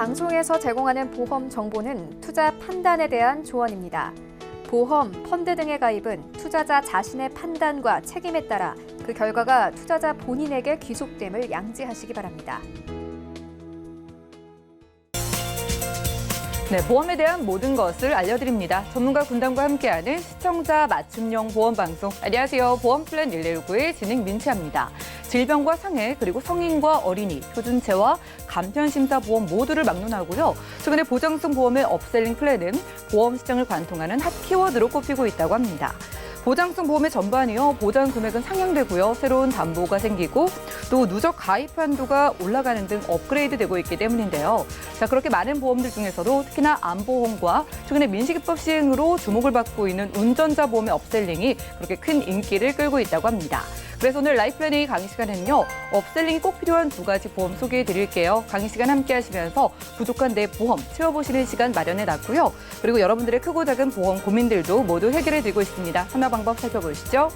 방송에서 제공하는 보험 정보는 투자 판단에 대한 조언입니다. 보험, 펀드 등의 가입은 투자자 자신의 판단과 책임에 따라 그 결과가 투자자 본인에게 귀속됨을 양지하시기 바랍니다. 네, 보험에 대한 모든 것을 알려드립니다. 전문가 군단과 함께하는 시청자 맞춤형 보험 방송. 안녕하세요. 보험플랜 119의 진행 민채합니다. 질병과 상해, 그리고 성인과 어린이, 표준체와 간편심사보험 모두를 막론하고요. 최근에 보장성 보험의 업셀링 플랜은 보험 시장을 관통하는 핫 키워드로 꼽히고 있다고 합니다. 보장성 보험의 전반이요. 보장 금액은 상향되고요. 새로운 담보가 생기고 또 누적 가입 한도가 올라가는 등 업그레이드되고 있기 때문인데요. 자, 그렇게 많은 보험들 중에서도 특히나 암보험과 최근에 민식이법 시행으로 주목을 받고 있는 운전자 보험의 업셀링이 그렇게 큰 인기를 끌고 있다고 합니다. 그래서 오늘 라이플랜 A 강의 시간에는요. 업셀링이 꼭 필요한 두 가지 보험 소개해 드릴게요. 강의 시간 함께 하시면서 부족한 내 보험 채워보시는 시간 마련해 놨고요. 그리고 여러분들의 크고 작은 보험 고민들도 모두 해결해 드리고 있습니다. 참여 방법 살펴보시죠.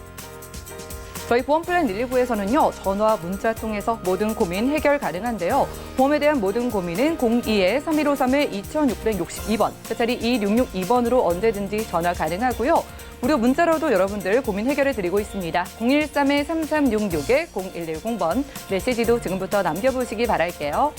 저희 보험플랜 119에서는요. 전화, 문자 통해서 모든 고민 해결 가능한데요. 보험에 대한 모든 고민은 02-3153-2662번, 끝자리 2662번으로 언제든지 전화 가능하고요. 무료 문자로도 여러분들 고민 해결해 드리고 있습니다. 013-3366-0110번, 메시지도 지금부터 남겨보시기 바랄게요.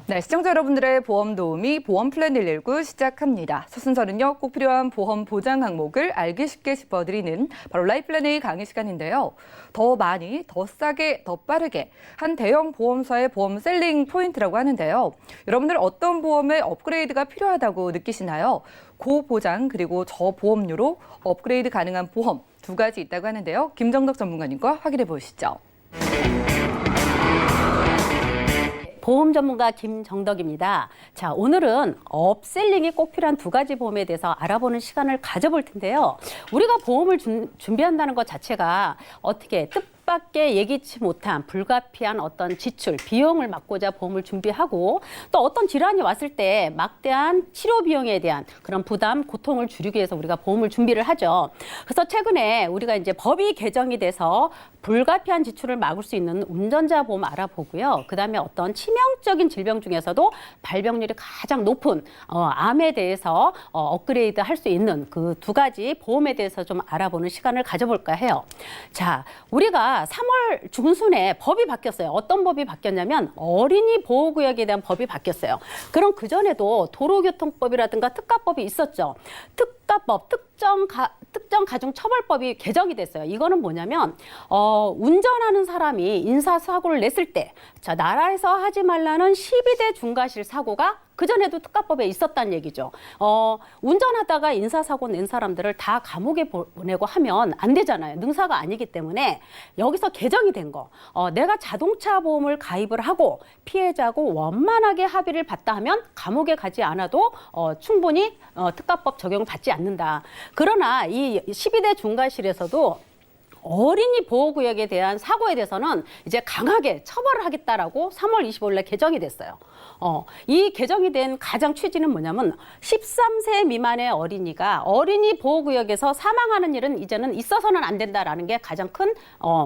네, 시청자 여러분들의 보험 도우미 보험플랜 119 시작합니다. 첫 순서는요, 꼭 필요한 보험 보장 항목을 알기 쉽게 짚어드리는 바로 라이플랜 A 강의 시간인데요. 더 많이, 더 싸게, 더 빠르게 한 대형 보험사의 보험 셀링 포인트라고 하는데요. 여러분들 어떤 보험의 업그레이드가 필요하다고 느끼시나요? 고보장 그리고 저보험료로 업그레이드 가능한 보험 두 가지 있다고 하는데요. 김정덕 전문가님과 확인해 보시죠. 보험 전문가 김정덕입니다. 자, 오늘은 업셀링이 꼭 필요한 두 가지 보험에 대해서 알아보는 시간을 가져볼 텐데요. 우리가 보험을 준비한다는 것 자체가 어떻게 뜻밖의 예기치 못한 불가피한 어떤 지출, 비용을 막고자 보험을 준비하고 또 어떤 질환이 왔을 때 막대한 치료 비용에 대한 그런 부담, 고통을 줄이기 위해서 우리가 보험을 준비를 하죠. 그래서 최근에 우리가 이제 법이 개정이 돼서 불가피한 지출을 막을 수 있는 운전자 보험 알아보고요. 그다음에 어떤 치명적인 질병 중에서도 발병률이 가장 높은 암에 대해서 업그레이드 할 수 있는 그 두 가지 보험에 대해서 좀 알아보는 시간을 가져볼까 해요. 자, 우리가 3월 중순에 법이 바뀌었어요. 어떤 법이 바뀌었냐면 어린이 보호구역에 대한 법이 바뀌었어요. 그럼 그전에도 도로교통법이라든가 특가법이 있었죠. 특가법, 특정가중처벌법이 개정이 됐어요. 이거는 뭐냐면 운전하는 사람이 인사사고를 냈을 때 자, 나라에서 하지 말라는 12대 중과실 사고가 그전에도 특가법에 있었다는 얘기죠. 운전하다가 인사사고 낸 사람들을 다 감옥에 보내고 하면 안 되잖아요. 능사가 아니기 때문에 여기서 개정이 된 거. 내가 자동차 보험을 가입을 하고 피해자고 원만하게 합의를 봤다 하면 감옥에 가지 않아도 충분히 특가법 적용을 받지 않는다. 그러나 이 12대 중과실에서도 어린이 보호구역에 대한 사고에 대해서는 이제 강하게 처벌을 하겠다라고 3월 25일 날 개정이 됐어요. 이 개정이 된 가장 취지는 뭐냐면 13세 미만의 어린이가 어린이 보호구역에서 사망하는 일은 이제는 있어서는 안 된다라는 게 가장 큰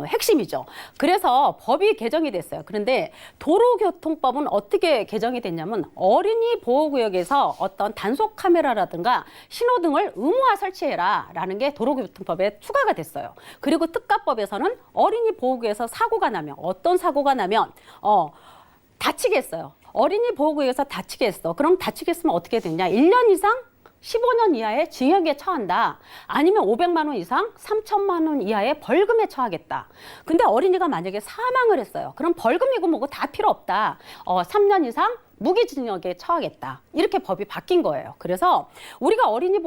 핵심이죠. 그래서 법이 개정이 됐어요. 그런데 도로교통법은 어떻게 개정이 됐냐면 어린이 보호구역에서 어떤 단속 카메라라든가 신호등을 의무화 설치해라라는 게 도로교통법에 추가가 됐어요. 그리고 특가법에서는 어린이 보호구역에서 사고가 나면 어떤 사고가 나면 다치게 했어요. 어린이 보호구역에서 다치게 했어. 그럼 다치게 했으면 어떻게 되냐? 1년 이상 15년 이하의 징역에 처한다. 아니면 500만 원 이상 3천만 원 이하의 벌금에 처하겠다. 근데 어린이가 만약에 사망을 했어요. 그럼 벌금이고 뭐고 다 필요 없다. 3년 이상 무기징역에 처하겠다. 이렇게 법이 바뀐 거예요. 그래서 우리가 어린이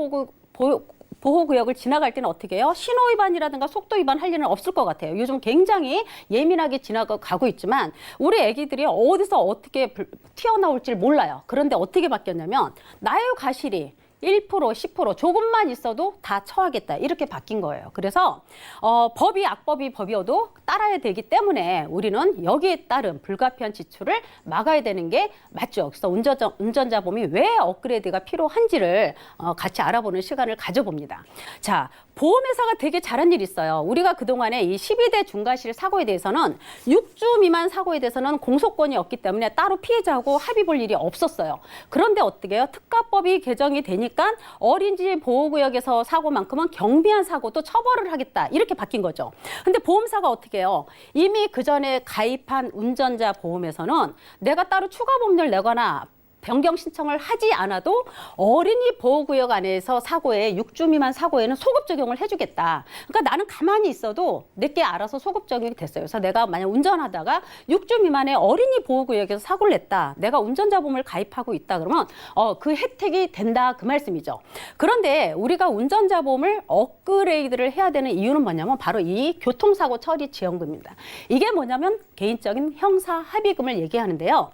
보호구역을 지나갈 때는 어떻게 해요? 신호위반이라든가 속도위반 할 일은 없을 것 같아요. 요즘 굉장히 예민하게 지나가고 있지만 우리 애기들이 어디서 어떻게 튀어나올지 몰라요. 그런데 어떻게 바뀌었냐면 나의 과실이 1%, 10% 조금만 있어도 다 처하겠다 이렇게 바뀐 거예요. 그래서 법이 악법이 법이어도 따라야 되기 때문에 우리는 여기에 따른 불가피한 지출을 막아야 되는 게 맞죠. 그래서 운전자 보험이 왜 업그레이드가 필요한지를 같이 알아보는 시간을 가져봅니다. 자, 보험회사가 되게 잘한 일이 있어요. 우리가 그동안에 이 12대 중과실 사고에 대해서는 6주 미만 사고에 대해서는 공소권이 없기 때문에 따로 피해자하고 합의 볼 일이 없었어요. 그런데 어떻게 해요? 특가법이 개정이 되니까 어린이 보호구역에서 사고만큼은 경미한 사고도 처벌을 하겠다. 이렇게 바뀐 거죠. 근데 보험사가 어떻게 해요? 이미 그 전에 가입한 운전자 보험에서는 내가 따로 추가 보험료를 내거나 변경 신청을 하지 않아도 어린이 보호구역 안에서 사고에 6주 미만 사고에는 소급 적용을 해주겠다. 그러니까 나는 가만히 있어도 내게 알아서 소급 적용이 됐어요. 그래서 내가 만약 운전하다가 6주 미만의 어린이 보호구역에서 사고를 냈다. 내가 운전자 보험을 가입하고 있다. 그러면 그 혜택이 된다. 그 말씀이죠. 그런데 우리가 운전자 보험을 업그레이드를 해야 되는 이유는 뭐냐면 바로 이 교통사고 처리 지원금입니다. 이게 뭐냐면 개인적인 형사 합의금을 얘기하는데요.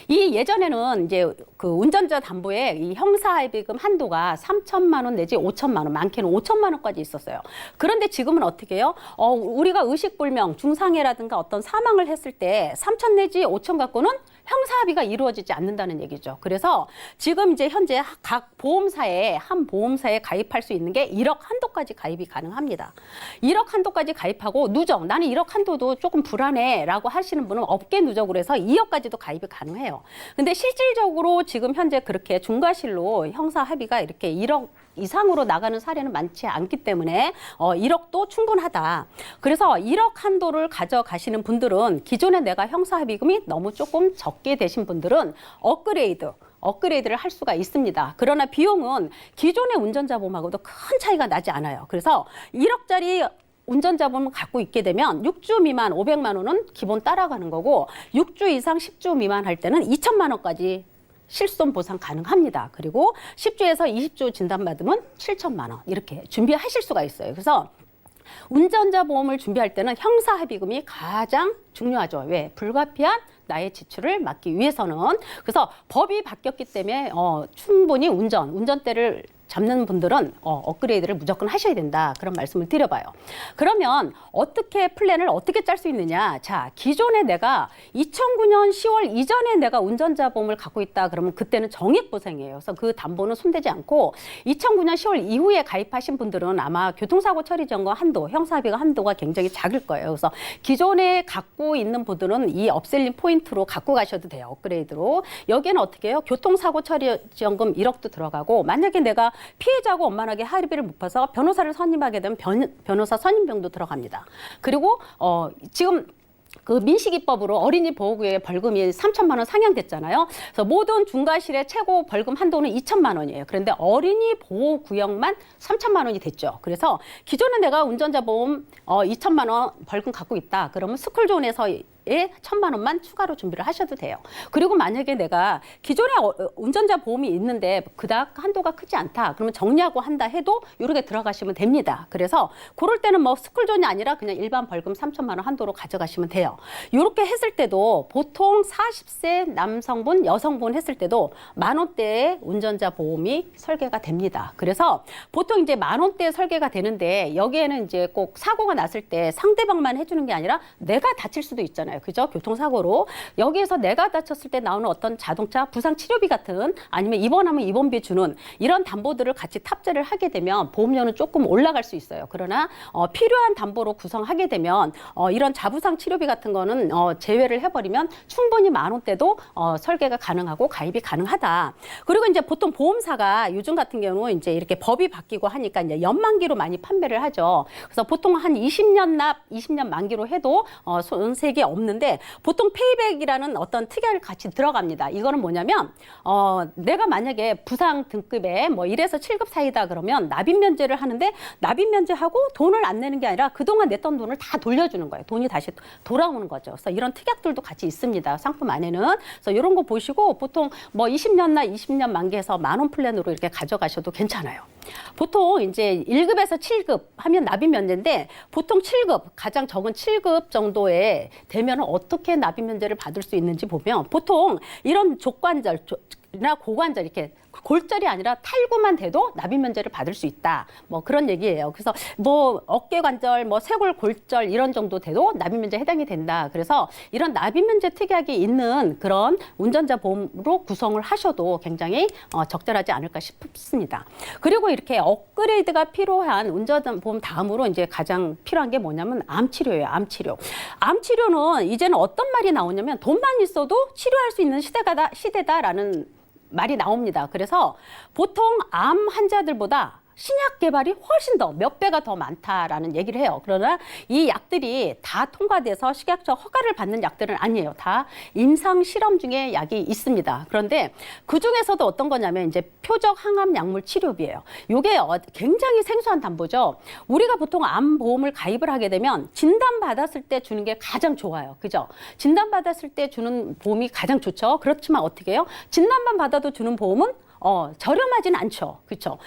이 예전에는 이제 그 운전자 담보에 이 형사합의금 한도가 3천만 원 내지 5천만 원, 많게는 5천만 원까지 있었어요. 그런데 지금은 어떻게 해요? 우리가 의식불명, 중상해라든가 어떤 사망을 했을 때 3천 내지 5천 갖고는 형사합의가 이루어지지 않는다는 얘기죠. 그래서 지금 이제 현재 각 보험사에 한 보험사에 가입할 수 있는 게 1억 한도까지 가입이 가능합니다. 1억 한도까지 가입하고 누적, 나는 1억 한도도 조금 불안해라고 하시는 분은 업계 누적으로 해서 2억까지도 가입이 가능해요. 근데 실질적으로 지금 현재 그렇게 중과실로 형사합의가 이렇게 1억 이상으로 나가는 사례는 많지 않기 때문에 1억도 충분하다. 그래서 1억 한도를 가져가시는 분들은 기존에 내가 형사합의금이 너무 조금 적게 되신 분들은 업그레이드를 할 수가 있습니다. 그러나 비용은 기존의 운전자 보험하고도 큰 차이가 나지 않아요. 그래서 1억짜리 운전자 보험을 갖고 있게 되면 6주 미만 500만 원은 기본 따라가는 거고 6주 이상 10주 미만 할 때는 2천만 원까지 실손 보상 가능합니다. 그리고 10주에서 20주 진단받으면 7천만 원 이렇게 준비하실 수가 있어요. 그래서 운전자 보험을 준비할 때는 형사합의금이 가장 중요하죠. 왜? 불가피한 나의 지출을 막기 위해서는. 그래서 법이 바뀌었기 때문에 충분히 운전대를 잡는 분들은 업그레이드를 무조건 하셔야 된다. 그런 말씀을 드려봐요. 그러면 어떻게 플랜을 어떻게 짤 수 있느냐. 자, 기존에 내가 2009년 10월 이전에 내가 운전자 보험을 갖고 있다. 그러면 그때는 정액보상이에요. 그래서 그 담보는 손대지 않고 2009년 10월 이후에 가입하신 분들은 아마 교통사고 처리 지원금 한도, 형사합의가 한도가 굉장히 작을 거예요. 그래서 기존에 갖고 있는 분들은 이 업셀링 포인트로 갖고 가셔도 돼요. 업그레이드로. 여기에는 어떻게 해요? 교통사고 처리 지원금 1억도 들어가고 만약에 내가 피해자하고 원만하게 합의를 못 봐서 변호사를 선임하게 되면 변호사 선임비용도 들어갑니다. 그리고 지금 그 민식이법으로 어린이 보호구역의 벌금이 3천만 원 상향됐잖아요. 그래서 모든 중과실의 최고 벌금 한도는 2천만 원이에요. 그런데 어린이 보호구역만 3천만 원이 됐죠. 그래서 기존에 내가 운전자 보험 2천만 원 벌금 갖고 있다. 그러면 스쿨존에서 1,000만 원만 추가로 준비를 하셔도 돼요. 그리고 만약에 내가 기존에 운전자 보험이 있는데 그닥 한도가 크지 않다. 그러면 정리하고 한다 해도 이렇게 들어가시면 됩니다. 그래서 그럴 때는 뭐 스쿨존이 아니라 그냥 일반 벌금 3천만 원 한도로 가져가시면 돼요. 이렇게 했을 때도 보통 40세 남성분, 여성분 했을 때도 10,000원대의 운전자 보험이 설계가 됩니다. 그래서 보통 이제 10,000원대 설계가 되는데 여기에는 이제 꼭 사고가 났을 때 상대방만 해주는 게 아니라 내가 다칠 수도 있잖아요. 그죠? 교통사고로. 여기에서 내가 다쳤을 때 나오는 어떤 자동차 부상 치료비 같은 아니면 입원하면 입원비 주는 이런 담보들을 같이 탑재를 하게 되면 보험료는 조금 올라갈 수 있어요. 그러나 필요한 담보로 구성하게 되면 이런 자부상 치료비 같은 거는 제외를 해버리면 충분히 10,000원대도 설계가 가능하고 가입이 가능하다. 그리고 이제 보통 보험사가 요즘 같은 경우는 이제 이렇게 법이 바뀌고 하니까 이제 연만기로 많이 판매를 하죠. 그래서 보통 한 20년 납, 20년 만기로 해도 손색이 없는데 보통 페이백이라는 어떤 특약을 같이 들어갑니다. 이거는 뭐냐면 내가 만약에 부상 등급에 뭐 1에서 7급 사이다 그러면 납입 면제를 하는데 납입 면제하고 돈을 안 내는 게 아니라 그동안 냈던 돈을 다 돌려주는 거예요. 돈이 다시 돌아오는 거죠. 그래서 이런 특약들도 같이 있습니다. 상품 안에는. 그래서 이런 거 보시고 보통 뭐 20년나 20년 만기해서 10,000원 플랜으로 이렇게 가져가셔도 괜찮아요. 보통 이제 1급에서 7급 하면 납입 면제인데 보통 7급, 가장 적은 7급 정도에 되면 어떻게 납입 면제를 받을 수 있는지 보면 보통 이런 조관절 골절이나 고관절 이렇게 골절이 아니라 탈구만 돼도 납입 면제를 받을 수 있다. 뭐 그런 얘기예요. 그래서 뭐 어깨 관절, 뭐 쇄골 골절 이런 정도 돼도 납입 면제 해당이 된다. 그래서 이런 납입 면제 특약이 있는 그런 운전자 보험으로 구성을 하셔도 굉장히 적절하지 않을까 싶습니다. 그리고 이렇게 업그레이드가 필요한 운전자 보험 다음으로 이제 가장 필요한 게 뭐냐면 암 치료예요. 암 치료. 암 치료는 이제는 어떤 말이 나오냐면 돈만 있어도 치료할 수 있는 시대다라는 말이 나옵니다. 그래서 보통 암 환자들보다 신약 개발이 훨씬 더 몇 배가 더 많다라는 얘기를 해요. 그러나 이 약들이 다 통과돼서 식약처 허가를 받는 약들은 아니에요. 다 임상 실험 중에 약이 있습니다. 그런데 그 중에서도 어떤 거냐면 이제 표적 항암 약물 치료비예요. 이게 굉장히 생소한 담보죠. 우리가 보통 암 보험을 가입을 하게 되면 진단 받았을 때 주는 게 가장 좋아요. 그죠? 진단 받았을 때 주는 보험이 가장 좋죠. 그렇지만 어떻게 해요? 진단만 받아도 주는 보험은 저렴하지는 않죠. 그렇죠?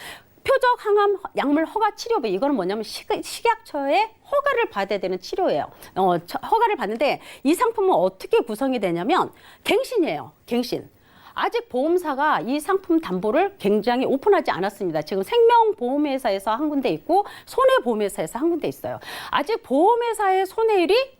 표적 항암 약물 허가 치료비 이거는 뭐냐면 식약처의 허가를 받아야 되는 치료예요. 허가를 받는데 이 상품은 어떻게 구성이 되냐면 갱신이에요. 갱신. 아직 보험사가 이 상품 담보를 굉장히 오픈하지 않았습니다. 지금 생명보험회사에서 한 군데 있고 손해보험회사에서 한 군데 있어요. 아직 보험회사의 손해율이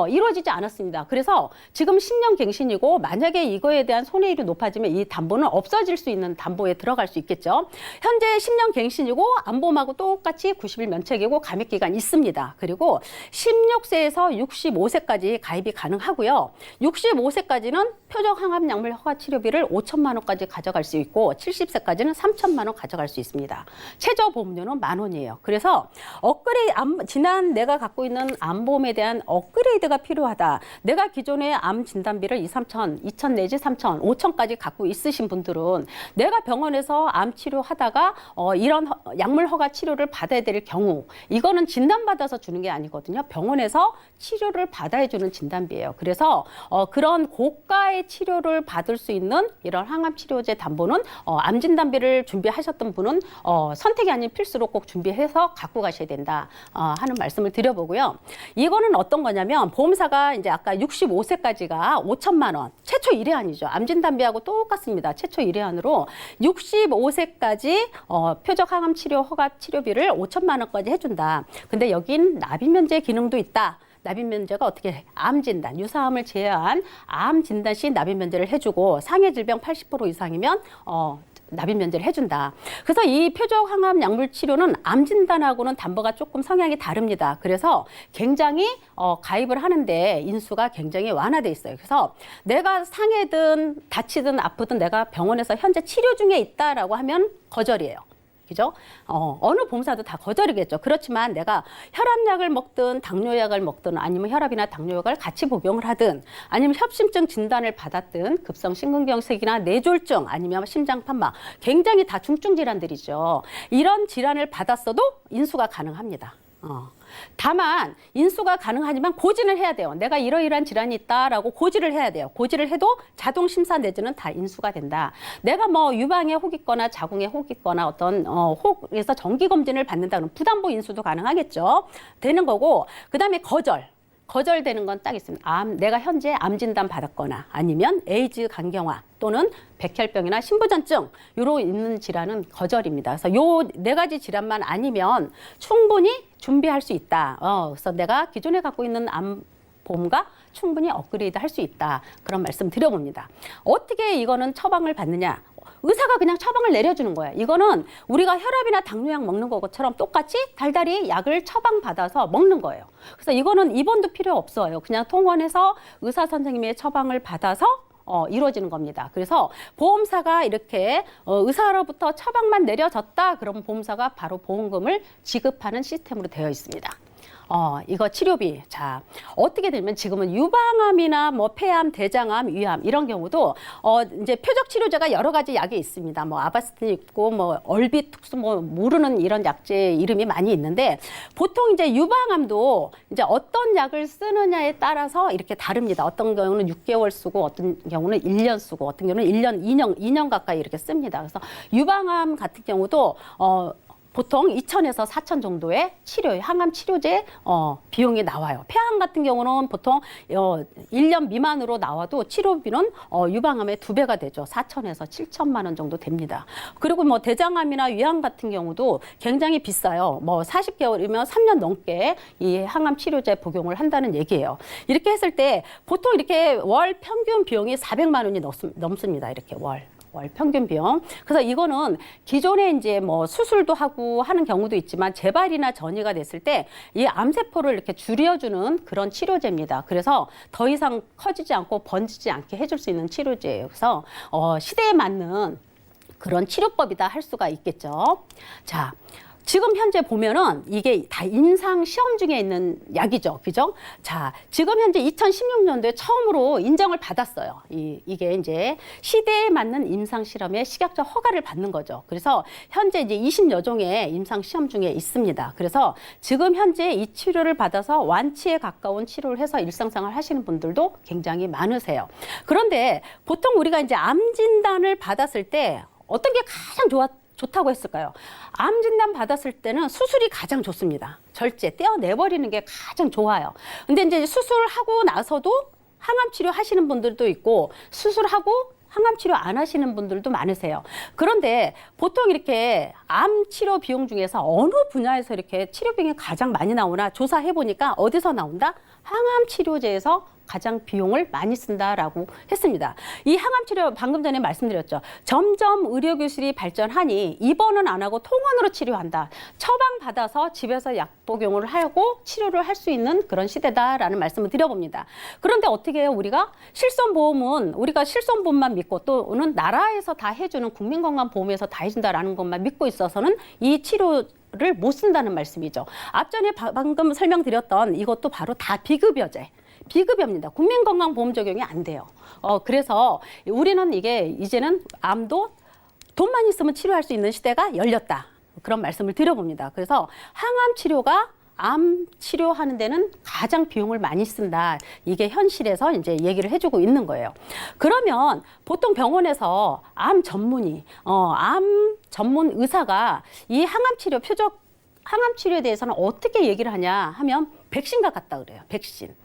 이루어지지 않았습니다. 그래서 지금 10년 갱신이고 만약에 이거에 대한 손해율이 높아지면 이 담보는 없어질 수 있는 담보에 들어갈 수 있겠죠. 현재 10년 갱신이고 암보험하고 똑같이 90일 면책이고 감액기간 있습니다. 그리고 16세에서 65세까지 가입이 가능하고요. 65세까지는 표적 항암 약물 허가 치료비를 5천만 원까지 가져갈 수 있고 70세까지는 3천만 원 가져갈 수 있습니다. 최저 보험료는 10,000원이에요. 그래서 지난 내가 갖고 있는 암보험에 대한 업그레이드가 필요하다. 내가 기존에 암 진단비를 2,000, 2,000 내지 3,000, 5,000까지 갖고 있으신 분들은 내가 병원에서 암 치료하다가 이런 약물 허가 치료를 받아야 될 경우 이거는 진단받아서 주는 게 아니거든요. 병원에서 치료를 받아야 주는 진단비예요. 그래서 그런 고가의 치료를 받을 수 있는 이런 항암 치료제 담보는 암 진단비를 준비하셨던 분은 선택이 아닌 필수로 꼭 준비해서 갖고 가셔야 된다 하는 말씀을 드려보고요. 이거는 어떤 거냐면 보험사가 이제 아까 65세까지가 5천만 원 최초 1회안이죠. 암 진단비하고 똑같습니다. 최초 1회안으로 65세까지 표적 항암 치료 허가 치료비를 5천만 원까지 해준다. 근데 여긴 납입 면제 기능도 있다. 납입 면제가 어떻게 해? 암 진단, 유사암을 제외한 암 진단 시 납입 면제를 해주고 상해 질병 80% 이상이면 납입 면제를 해준다. 그래서 이 표적 항암 약물 치료는 암 진단하고는 담보가 조금 성향이 다릅니다. 그래서 굉장히 가입을 하는데 인수가 굉장히 완화돼 있어요. 그래서 내가 상해든 다치든 아프든 내가 병원에서 현재 치료 중에 있다라고 하면 거절이에요. 그죠? 어느 보험사도 다 거절이겠죠. 그렇지만 내가 혈압약을 먹든 당뇨약을 먹든 아니면 혈압이나 당뇨약을 같이 복용을 하든 아니면 협심증 진단을 받았든 급성심근경색이나 뇌졸중 아니면 심장판막 굉장히 다 중증 질환들이죠. 이런 질환을 받았어도 인수가 가능합니다. 다만 인수가 가능하지만 고지는 해야 돼요. 내가 이러이러한 질환이 있다라고 고지를 해야 돼요. 고지를 해도 자동 심사 내지는 다 인수가 된다. 내가 뭐 유방에 혹 있거나 자궁에 혹 있거나 어떤 혹에서 정기 검진을 받는다는 부담보 인수도 가능하겠죠. 되는 거고 그다음에 거절되는 건 딱 있습니다. 내가 현재 암 진단 받았거나 아니면 에이즈 간경화 또는 백혈병이나 신부전증 요로 있는 질환은 거절입니다. 그래서 요 네 가지 질환만 아니면 충분히 준비할 수 있다. 그래서 내가 기존에 갖고 있는 암 보험과 충분히 업그레이드 할 수 있다. 그런 말씀 드려봅니다. 어떻게 이거는 처방을 받느냐? 의사가 그냥 처방을 내려주는 거예요. 이거는 우리가 혈압이나 당뇨약 먹는 것처럼 똑같이 달달이 약을 처방받아서 먹는 거예요. 그래서 이거는 입원도 필요 없어요. 그냥 통원해서 의사 선생님의 처방을 받아서 이루어지는 겁니다. 그래서 보험사가 이렇게 의사로부터 처방만 내려졌다 그러면 보험사가 바로 보험금을 지급하는 시스템으로 되어 있습니다. 이거 치료비. 자, 어떻게 되면 지금은 유방암이나 뭐 폐암, 대장암, 위암 이런 경우도 이제 표적 치료제가 여러 가지 약이 있습니다. 뭐 아바스틴 있고 뭐 얼비툭스 뭐 모르는 이런 약제 이름이 많이 있는데 보통 이제 유방암도 이제 어떤 약을 쓰느냐에 따라서 이렇게 다릅니다. 어떤 경우는 6개월 쓰고 어떤 경우는 1년 쓰고 어떤 경우는 1년, 2년 가까이 이렇게 씁니다. 그래서 유방암 같은 경우도 보통 2천에서 4천 정도의 항암 치료제 비용이 나와요. 폐암 같은 경우는 보통 1년 미만으로 나와도 치료비는 유방암의 2배가 되죠. 4천에서 7천만 원 정도 됩니다. 그리고 뭐 대장암이나 위암 같은 경우도 굉장히 비싸요. 뭐 40개월이면 3년 넘게 이 항암 치료제 복용을 한다는 얘기예요. 이렇게 했을 때 보통 이렇게 월 평균 비용이 400만 원이 넘습니다. 이렇게 월 평균 비용. 그래서 이거는 기존에 이제 뭐 수술도 하고 하는 경우도 있지만 재발이나 전이가 됐을 때 이 암세포를 이렇게 줄여주는 그런 치료제입니다. 그래서 더 이상 커지지 않고 번지지 않게 해줄 수 있는 치료제예요. 그래서 시대에 맞는 그런 치료법이다 할 수가 있겠죠. 자. 지금 현재 보면은 이게 다 임상 시험 중에 있는 약이죠. 그죠? 자, 지금 현재 2016년도에 처음으로 인정을 받았어요. 이게 이제 시대에 맞는 임상 실험의 식약처 허가를 받는 거죠. 그래서 현재 이제 20여 종의 임상 시험 중에 있습니다. 그래서 지금 현재 이 치료를 받아서 완치에 가까운 치료를 해서 일상생활 하시는 분들도 굉장히 많으세요. 그런데 보통 우리가 이제 암 진단을 받았을 때 어떤 게 가장 좋다고 했을까요? 암 진단 받았을 때는 수술이 가장 좋습니다. 절제, 떼어내버리는 게 가장 좋아요. 근데 이제 수술하고 나서도 항암 치료 하시는 분들도 있고 수술하고 항암 치료 안 하시는 분들도 많으세요. 그런데 보통 이렇게 암 치료 비용 중에서 어느 분야에서 이렇게 치료 비용이 가장 많이 나오나 조사해 보니까 어디서 나온다? 항암 치료제에서 가장 비용을 많이 쓴다라고 했습니다. 이 항암 치료 방금 전에 말씀드렸죠. 점점 의료기술이 발전하니 입원은 안 하고 통원으로 치료한다. 처방받아서 집에서 약 복용을 하고 치료를 할 수 있는 그런 시대다라는 말씀을 드려봅니다. 그런데 어떻게 해요? 우리가 실손보험만 믿고 또는 나라에서 다 해주는 국민건강보험에서 다 해준다라는 것만 믿고 있어서는 이 치료를 못 쓴다는 말씀이죠. 앞전에 방금 설명드렸던 이것도 바로 다 비급여입니다. 국민건강보험 적용이 안 돼요. 그래서 우리는 이제는 암도 돈만 있으면 치료할 수 있는 시대가 열렸다. 그런 말씀을 드려봅니다. 그래서 항암 치료가 암 치료하는 데는 가장 비용을 많이 쓴다. 이게 현실에서 이제 얘기를 해주고 있는 거예요. 그러면 보통 병원에서 암 전문 의사가 이 항암 치료에 대해서는 어떻게 얘기를 하냐 하면 백신과 같다 그래요. 백신.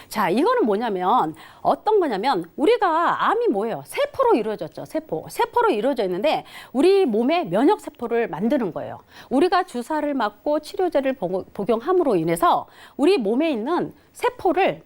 자, 이거는 뭐냐면 어떤 거냐면 우리가 암이 뭐예요? 세포로 이루어졌죠. 세포로 이루어져 있는데 우리 몸에 면역 세포를 만드는 거예요. 우리가 주사를 맞고 치료제를 복용함으로 인해서 우리 몸에 있는 세포를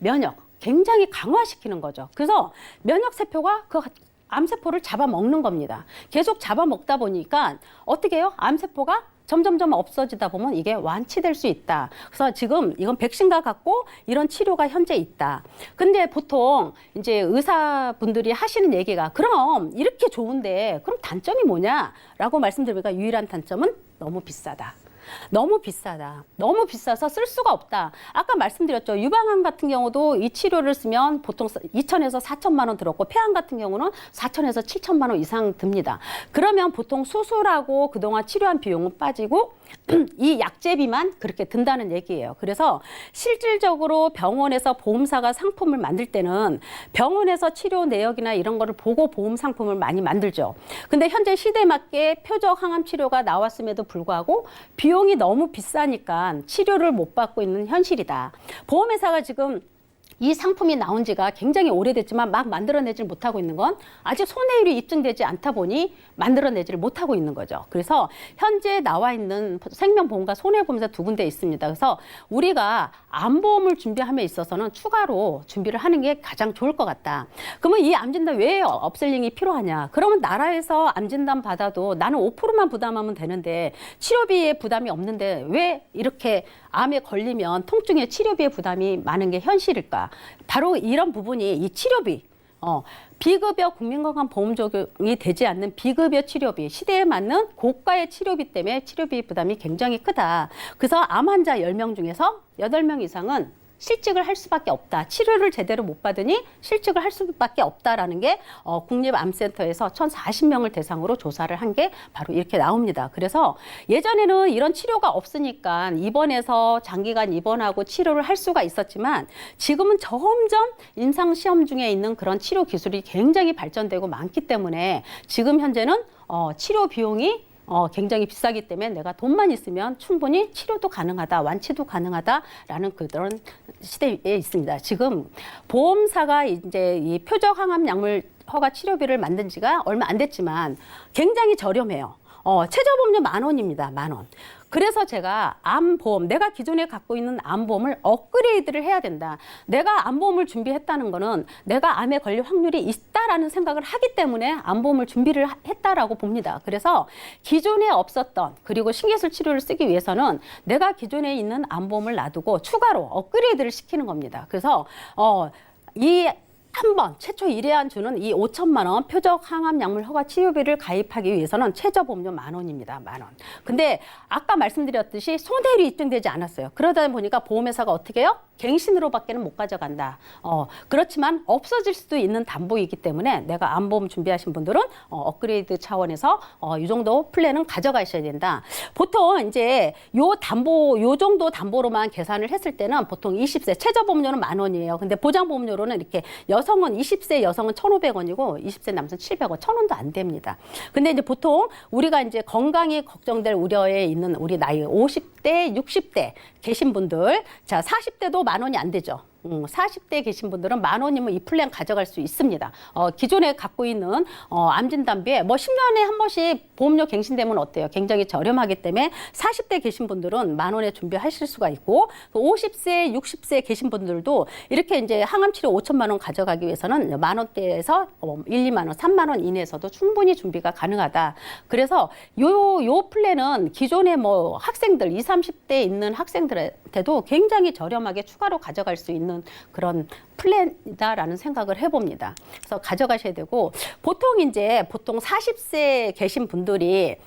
굉장히 강화시키는 거죠. 그래서 면역 세포가 그 암세포를 잡아먹는 겁니다. 계속 잡아먹다 보니까 어떻게 해요? 암세포가 점점점 없어지다 보면 이게 완치될 수 있다. 그래서 지금 이건 백신과 같고 이런 치료가 현재 있다. 근데 보통 이제 의사분들이 하시는 얘기가 그럼 이렇게 좋은데 그럼 단점이 뭐냐라고 말씀드리니까 유일한 단점은 너무 비싸다. 너무 비싸서 쓸 수가 없다. 아까 말씀드렸죠. 유방암 같은 경우도 이 치료를 쓰면 보통 2천에서 4천만 원 들었고 폐암 같은 경우는 4천에서 7천만 원 이상 듭니다. 그러면 보통 수술하고 그동안 치료한 비용은 빠지고 이 약제비만 그렇게 든다는 얘기예요. 그래서 실질적으로 병원에서 보험사가 상품을 만들 때는 병원에서 치료 내역이나 이런 거를 보고 보험 상품을 많이 만들죠. 근데 현재 시대에 맞게 표적 항암 치료가 나왔음에도 불구하고 비용이 너무 비싸니까 치료를 못 받고 있는 현실이다. 보험회사가 지금 이 상품이 나온 지가 굉장히 오래됐지만 막 만들어내질 못하고 있는 건 아직 손해율이 입증되지 않다 보니 만들어내지를 못하고 있는 거죠. 그래서 현재 나와 있는 생명보험과 손해보험사 두 군데 있습니다. 그래서 우리가 암보험을 준비함에 있어서는 추가로 준비를 하는 게 가장 좋을 것 같다. 그러면 이 암진단 왜 업셀링이 필요하냐? 그러면 나라에서 암진단 받아도 나는 5%만 부담하면 되는데 치료비에 부담이 없는데 왜 이렇게 암에 걸리면 통증의 치료비의 부담이 많은 게 현실일까? 바로 이런 부분이 이 치료비, 비급여 국민건강보험 적용이 되지 않는 비급여 치료비, 시대에 맞는 고가의 치료비 때문에 치료비 부담이 굉장히 크다. 그래서 암 환자 10명 중에서 8명 이상은 실직을 할 수밖에 없다. 치료를 제대로 못 받으니 실직을 할 수밖에 없다라는 게 국립암센터에서 1,040명을 대상으로 조사를 한 게 바로 이렇게 나옵니다. 그래서 예전에는 이런 치료가 없으니까 입원해서 장기간 입원하고 치료를 할 수가 있었지만 지금은 점점 임상시험 중에 있는 그런 치료 기술이 굉장히 발전되고 많기 때문에 지금 현재는 치료 비용이 굉장히 비싸기 때문에 내가 돈만 있으면 충분히 치료도 가능하다, 완치도 가능하다라는 그런 시대에 있습니다. 지금 보험사가 이제 이 표적 항암 약물 허가 치료비를 만든 지가 얼마 안 됐지만 굉장히 저렴해요. 최저보험료 10,000원입니다. 10,000원. 그래서 제가 암보험, 내가 기존에 갖고 있는 암보험을 업그레이드를 해야 된다. 내가 암보험을 준비했다는 거는 내가 암에 걸릴 확률이 있다라는 생각을 하기 때문에 암보험을 준비를 했다라고 봅니다. 그래서 기존에 없었던 그리고 신경술 치료를 쓰기 위해서는 내가 기존에 있는 암보험을 놔두고 추가로 업그레이드를 시키는 겁니다. 그래서 이 한 번 최초 1회안 주는 이 5천만 원 표적 항암 약물 허가 치료비를 가입하기 위해서는 최저 보험료 10,000원입니다. 10,000원. 근데 아까 말씀드렸듯이 손해율이 입증되지 않았어요. 그러다 보니까 보험회사가 어떻게 해요? 갱신으로밖에는 못 가져간다. 그렇지만 없어질 수도 있는 담보이기 때문에 내가 암보험 준비하신 분들은 업그레이드 차원에서 이 정도 플랜은 가져가셔야 된다. 보통 이제 요 정도 담보로만 계산을 했을 때는 보통 20세 최저 보험료는 10,000원이에요. 근데 보장 보험료로는 이렇게 여성은 20세 여성은 1,500원이고 20세 남성 700원, 1,000원도 안 됩니다. 근데 이제 보통 우리가 이제 건강이 걱정될 우려에 있는 우리 나이 50대, 60대 계신 분들, 자 40대도 10,000원이 안 되죠. 40대 계신 분들은 10,000원이면 이 플랜 가져갈 수 있습니다. 기존에 갖고 있는 암진단비에 뭐 10년에 한 번씩 보험료 갱신되면 어때요? 굉장히 저렴하기 때문에 40대 계신 분들은 10,000원에 준비하실 수가 있고 50세, 60세 계신 분들도 이렇게 이제 항암치료 5천만 원 가져가기 위해서는 10,000원대에서 1, 2만 원, 3만 원 이내에서도 충분히 준비가 가능하다. 그래서 요 플랜은 기존에 뭐 학생들 20, 30대 있는 학생들한테도 굉장히 저렴하게 추가로 가져갈 수 있는 그런 플랜이다라는 생각을 해봅니다. 그래서 가져가셔야 되고 보통 40세 계신 분들이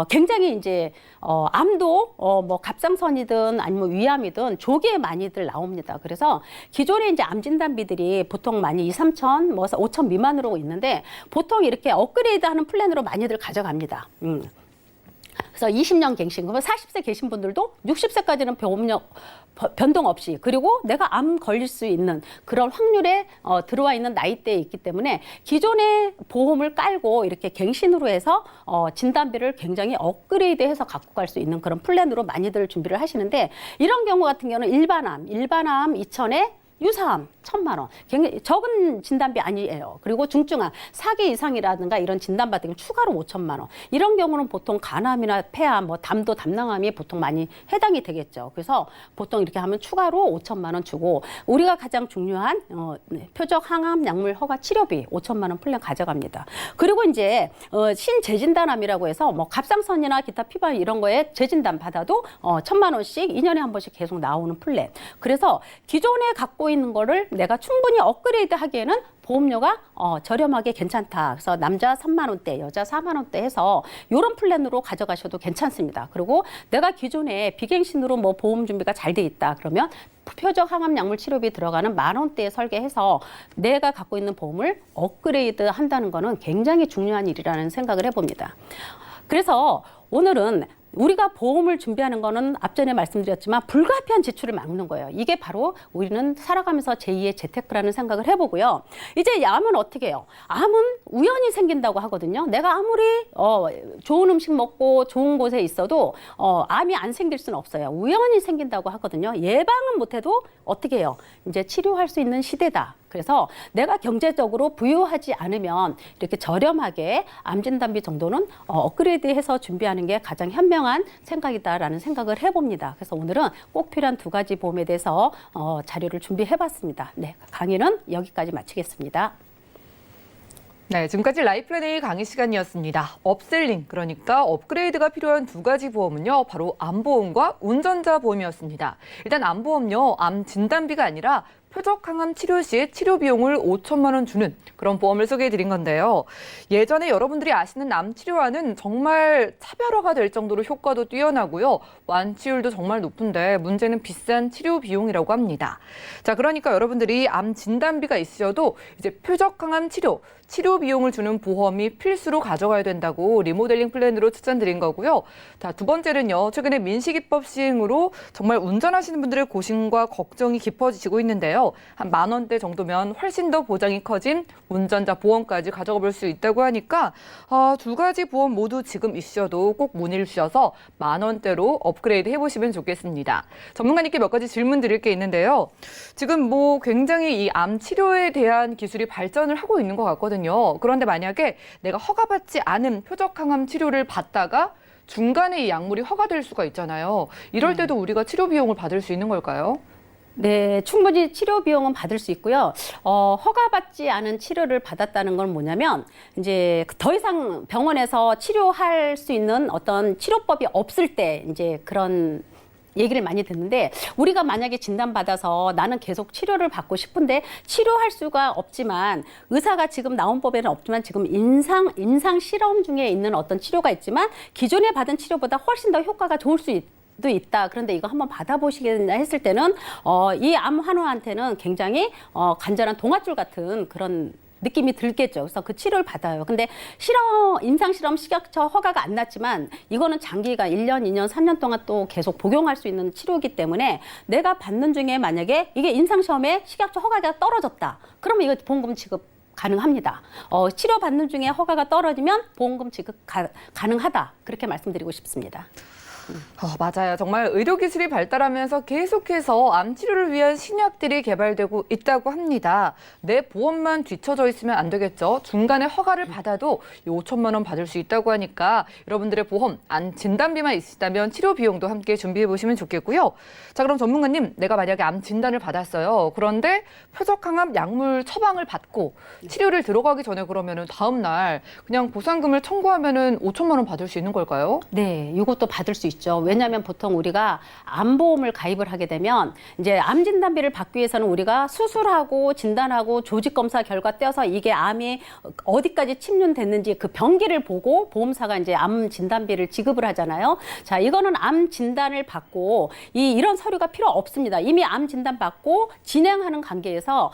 굉장히 이제 암도 뭐 갑상선이든 아니면 위암이든 조기에 많이들 나옵니다. 그래서 기존에 이제 암 진단비들이 보통 많이 2, 3천, 뭐 5천 미만으로 있는데 보통 이렇게 업그레이드하는 플랜으로 많이들 가져갑니다. 그래서 20년 갱신, 그러면 40세 계신 분들도 60세까지는 보험료 변동 없이, 그리고 내가 암 걸릴 수 있는 그런 확률에 들어와 있는 나이대에 있기 때문에 기존의 보험을 깔고 이렇게 갱신으로 해서 진단비를 굉장히 업그레이드해서 갖고 갈 수 있는 그런 플랜으로 많이들 준비를 하시는데, 이런 경우 같은 경우는 일반암 2,000에 유사암 1,000만 원. 굉장히 적은 진단비 아니에요. 그리고 중증암 4기 이상이라든가 이런 진단받은 게 추가로 5천만 원. 이런 경우는 보통 간암이나 폐암, 뭐 담도 담낭암이 보통 많이 해당이 되겠죠. 그래서 보통 이렇게 하면 추가로 5천만 원 주고, 우리가 가장 중요한 표적 항암 약물 허가 치료비 5천만 원 플랜 가져갑니다. 그리고 이제 신재진단암이라고 해서 뭐 갑상선이나 기타 피부 이런 거에 재진단 받아도 1,000만 원씩 2년에 한 번씩 계속 나오는 플랜. 그래서 기존에 갖고 있는 거를 내가 충분히 업그레이드 하기에는 보험료가 저렴하게 괜찮다. 그래서 남자 3만 원대, 여자 4만 원대 해서 이런 플랜으로 가져가셔도 괜찮습니다. 그리고 내가 기존에 비갱신으로 뭐 보험 준비가 잘 돼 있다. 그러면 표적 항암 약물 치료비 들어가는 10,000원대에 설계해서 내가 갖고 있는 보험을 업그레이드 한다는 거는 굉장히 중요한 일이라는 생각을 해봅니다. 그래서 오늘은 우리가 보험을 준비하는 거는 앞전에 말씀드렸지만 불가피한 지출을 막는 거예요. 이게 바로 우리는 살아가면서 제2의 재테크라는 생각을 해보고요. 이제 암은 어떻게 해요? 암은 우연히 생긴다고 하거든요. 내가 아무리 좋은 음식 먹고 좋은 곳에 있어도 암이 안 생길 수는 없어요. 우연히 생긴다고 하거든요. 예방은 못해도 어떻게 해요? 이제 치료할 수 있는 시대다. 그래서 내가 경제적으로 부유하지 않으면 이렇게 저렴하게 암 진단비 정도는 업그레이드해서 준비하는 게 가장 현명한 생각이다라는 생각을 해봅니다. 그래서 오늘은 꼭 필요한 2가지 보험에 대해서 자료를 준비해봤습니다. 네, 강의는 여기까지 마치겠습니다. 네, 지금까지 라이플랜의 강의 시간이었습니다. 업셀링, 그러니까 업그레이드가 필요한 2가지 보험은요, 바로 암보험과 운전자 보험이었습니다. 일단 암보험요, 암 진단비가 아니라 표적 항암 치료 시 치료 비용을 5천만 원 주는 그런 보험을 소개해드린 건데요. 예전에 여러분들이 아시는 암 치료와는 정말 차별화가 될 정도로 효과도 뛰어나고요. 완치율도 정말 높은데 문제는 비싼 치료 비용이라고 합니다. 자, 그러니까 여러분들이 암 진단비가 있으셔도 이제 표적 항암 치료 비용을 주는 보험이 필수로 가져가야 된다고 리모델링 플랜으로 추천드린 거고요. 자, 2번째는요. 최근에 민식이법 시행으로 정말 운전하시는 분들의 고심과 걱정이 깊어지고 있는데요. 있는데요. 한 10,000원대 정도면 훨씬 더 보장이 커진 운전자 보험까지 가져가 볼 수 있다고 하니까 두 가지 보험 모두 지금 있으셔도 꼭 문의를 주셔서 10,000원대로 업그레이드 해보시면 좋겠습니다. 전문가님께 몇 가지 질문 드릴 게 있는데요. 지금 뭐 굉장히 이 암 치료에 대한 기술이 발전을 하고 있는 것 같거든요. 그런데 만약에 내가 허가받지 않은 표적항암 치료를 받다가 중간에 이 약물이 허가될 수가 있잖아요. 이럴 때도 우리가 치료 비용을 받을 수 있는 걸까요? 네, 충분히 치료 비용은 받을 수 있고요. 허가받지 않은 치료를 받았다는 건 뭐냐면 이제 더 이상 병원에서 치료할 수 있는 어떤 치료법이 없을 때 이제 그런 얘기를 많이 듣는데, 우리가 만약에 진단받아서 나는 계속 치료를 받고 싶은데 치료할 수가 없지만, 의사가 지금 나온 법에는 없지만 지금 임상 실험 중에 있는 어떤 치료가 있지만 기존에 받은 치료보다 훨씬 더 효과가 좋을 수도 있다. 그런데 이거 한번 받아보시겠냐 했을 때는 이 암 환우한테는 굉장히 간절한 동아줄 같은 그런 느낌이 들겠죠. 그래서 그 치료를 받아요. 근데 임상실험 식약처 허가가 안 났지만 이거는 장기가 1년, 2년, 3년 동안 또 계속 복용할 수 있는 치료이기 때문에 내가 받는 중에 만약에 이게 임상시험에 식약처 허가가 떨어졌다. 그러면 이거 보험금 지급 가능합니다. 치료받는 중에 허가가 떨어지면 보험금 지급 가능하다. 그렇게 말씀드리고 싶습니다. 맞아요. 정말 의료기술이 발달하면서 계속해서 암 치료를 위한 신약들이 개발되고 있다고 합니다. 내 보험만 뒤처져 있으면 안 되겠죠. 중간에 허가를 받아도 5천만 원 받을 수 있다고 하니까 여러분들의 보험, 암 진단비만 있으시다면 치료 비용도 함께 준비해 보시면 좋겠고요. 자, 그럼 전문가님, 내가 만약에 암 진단을 받았어요. 그런데 표적항암 약물 처방을 받고 치료를 들어가기 전에 그러면은 다음 날 그냥 보상금을 청구하면은 5천만 원 받을 수 있는 걸까요? 네, 이것도 받을 수 있죠. 왜냐하면 보통 우리가 암보험을 가입을 하게 되면 이제 암 진단비를 받기 위해서는 우리가 수술하고 진단하고 조직 검사 결과 떼어서 이게 암이 어디까지 침륜됐는지 그 병기를 보고 보험사가 이제 암 진단비를 지급을 하잖아요. 자, 이거는 암 진단을 받고 이런 서류가 필요 없습니다. 이미 암 진단 받고 진행하는 관계에서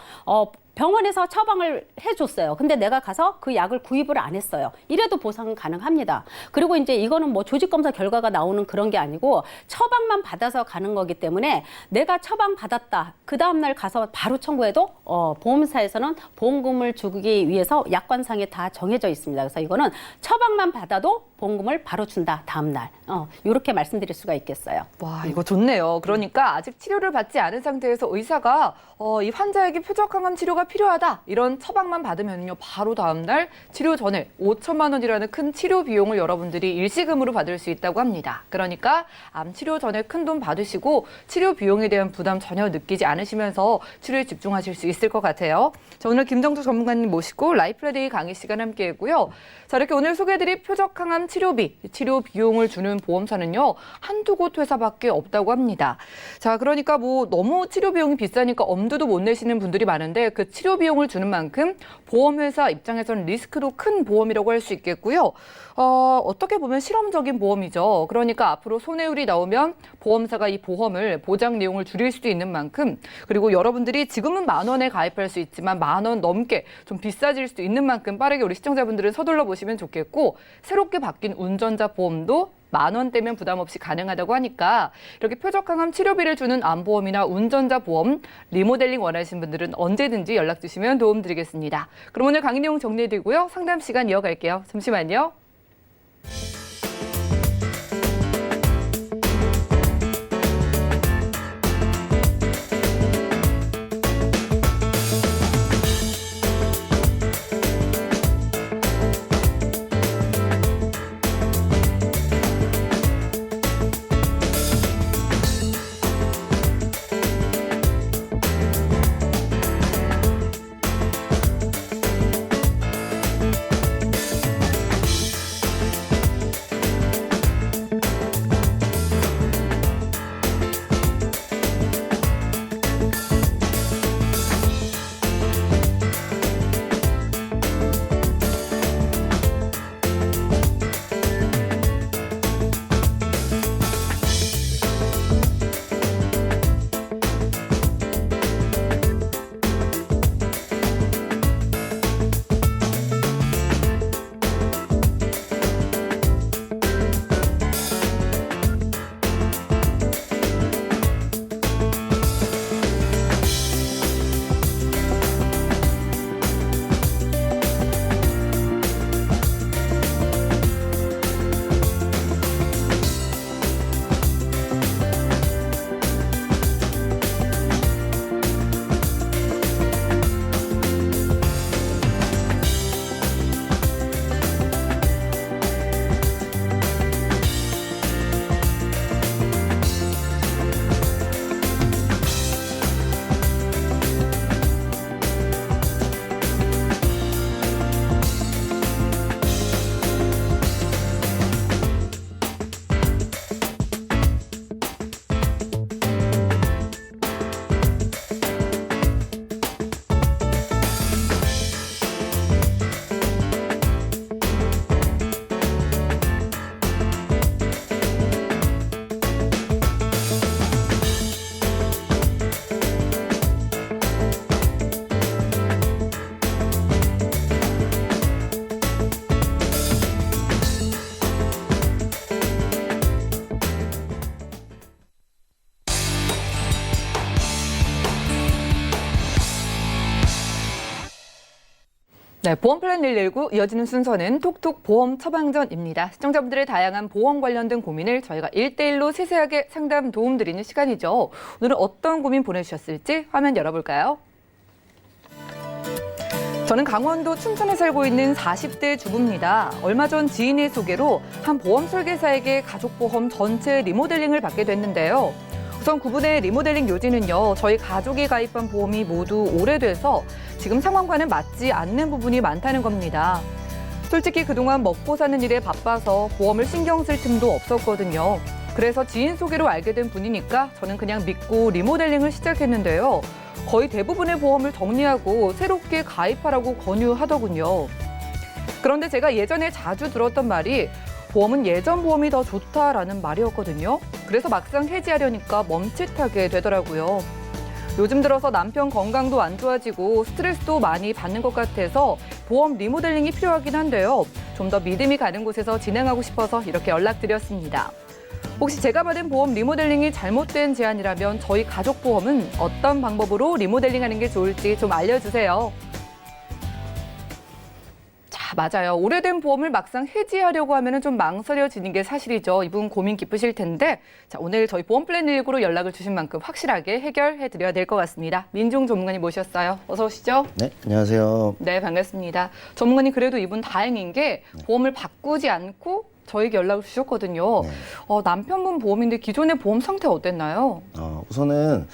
병원에서 처방을 해줬어요. 근데 내가 가서 그 약을 구입을 안 했어요. 이래도 보상은 가능합니다. 그리고 이제 이거는 뭐 조직검사 결과가 나오는 그런 게 아니고 처방만 받아서 가는 거기 때문에 내가 처방 받았다. 그 다음날 가서 바로 청구해도 보험사에서는 보험금을 주기 위해서 약관상에 다 정해져 있습니다. 그래서 이거는 처방만 받아도 보험금을 바로 준다. 다음날. 이렇게 말씀드릴 수가 있겠어요. 와, 이거 좋네요. 그러니까 아직 치료를 받지 않은 상태에서 의사가 이 환자에게 표적항암 치료가 필요하다. 이런 처방만 받으면요, 바로 다음날 치료 전에 5천만 원이라는 큰 치료 비용을 여러분들이 일시금으로 받을 수 있다고 합니다. 그러니까 암 치료 전에 큰 돈 받으시고 치료 비용에 대한 부담 전혀 느끼지 않으시면서 치료에 집중하실 수 있을 것 같아요. 자, 오늘 김정주 전문가님 모시고 라이프레데이 강의 시간 함께 했고요. 자, 이렇게 오늘 소개해드린 표적항암 치료비, 치료 비용을 주는 보험사는요, 한두 곳 회사밖에 없다고 합니다. 자, 그러니까 뭐 너무 치료 비용이 비싸니까 엄두도 못 내시는 분들이 많은데 그 치료 비용을 주는 만큼 보험회사 입장에서는 리스크도 큰 보험이라고 할 수 있겠고요. 어떻게 보면 실험적인 보험이죠. 그러니까 앞으로 손해율이 나오면 보험사가 이 보험을 보장 내용을 줄일 수도 있는 만큼, 그리고 여러분들이 지금은 10,000원에 가입할 수 있지만 10,000원 넘게 좀 비싸질 수도 있는 만큼 빠르게 우리 시청자분들은 서둘러 보시면 좋겠고, 새롭게 바뀐 운전자 보험도 10,000원대면 부담 없이 가능하다고 하니까 이렇게 표적항암 치료비를 주는 암보험이나 운전자 보험 리모델링 원하시는 분들은 언제든지 연락 주시면 도움 드리겠습니다. 그럼 오늘 강의 내용 정리해드리고요. 상담 시간 이어갈게요. 잠시만요. 네, 보험 플랜 119 이어지는 순서는 톡톡 보험 처방전입니다. 시청자분들의 다양한 보험 관련된 고민을 저희가 1대1로 세세하게 상담 도움드리는 시간이죠. 오늘은 어떤 고민 보내주셨을지 화면 열어볼까요? 저는 강원도 춘천에 살고 있는 40대 주부입니다. 얼마 전 지인의 소개로 한 보험 설계사에게 가족보험 전체 리모델링을 받게 됐는데요. 우선 그분의 리모델링 요지는요, 저희 가족이 가입한 보험이 모두 오래돼서 지금 상황과는 맞지 않는 부분이 많다는 겁니다. 솔직히 그동안 먹고 사는 일에 바빠서 보험을 신경 쓸 틈도 없었거든요. 그래서 지인 소개로 알게 된 분이니까 저는 그냥 믿고 리모델링을 시작했는데요. 거의 대부분의 보험을 정리하고 새롭게 가입하라고 권유하더군요. 그런데 제가 예전에 자주 들었던 말이 보험은 예전 보험이 더 좋다라는 말이었거든요. 그래서 막상 해지하려니까 멈칫하게 되더라고요. 요즘 들어서 남편 건강도 안 좋아지고 스트레스도 많이 받는 것 같아서 보험 리모델링이 필요하긴 한데요. 좀 더 믿음이 가는 곳에서 진행하고 싶어서 이렇게 연락드렸습니다. 혹시 제가 받은 보험 리모델링이 잘못된 제안이라면 저희 가족 보험은 어떤 방법으로 리모델링하는 게 좋을지 좀 알려주세요. 맞아요. 오래된 보험을 막상 해지하려고 하면 좀 망설여지는 게 사실이죠. 이분 고민 깊으실 텐데 자, 오늘 저희 보험 플랜 119로 연락을 주신 만큼 확실하게 해결해드려야 될 것 같습니다. 민종 전문가님 모셨어요. 어서 오시죠. 네, 안녕하세요. 네, 반갑습니다. 전문가님 그래도 이분 다행인 게 보험을 바꾸지 않고 저에게 연락을 주셨거든요. 네. 남편분 보험인데 기존의 보험 상태 어땠나요? 우선은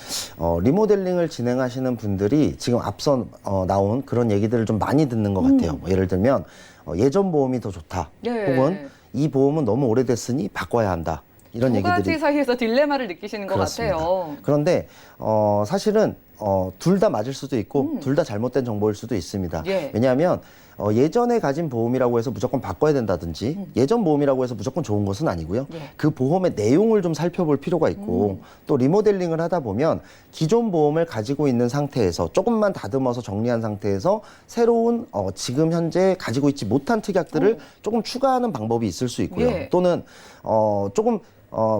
리모델링을 진행하시는 분들이 지금 앞서 나온 그런 얘기들을 좀 많이 듣는 것 같아요. 뭐 예를 들면 예전 보험이 더 좋다. 네. 혹은 이 보험은 너무 오래됐으니 바꿔야 한다. 이런 두 가지 얘기들이 사이에서 딜레마를 느끼시는 것 그렇습니다. 같아요. 그런데 사실은 둘 다 맞을 수도 있고 둘 다 잘못된 정보일 수도 있습니다. 예. 왜냐하면 예전에 가진 보험이라고 해서 무조건 바꿔야 된다든지 예전 보험이라고 해서 무조건 좋은 것은 아니고요. 예. 그 보험의 내용을 좀 살펴볼 필요가 있고 또 리모델링을 하다 보면 기존 보험을 가지고 있는 상태에서 조금만 다듬어서 정리한 상태에서 새로운 지금 현재 가지고 있지 못한 특약들을 조금 추가하는 방법이 있을 수 있고요. 예. 또는 조금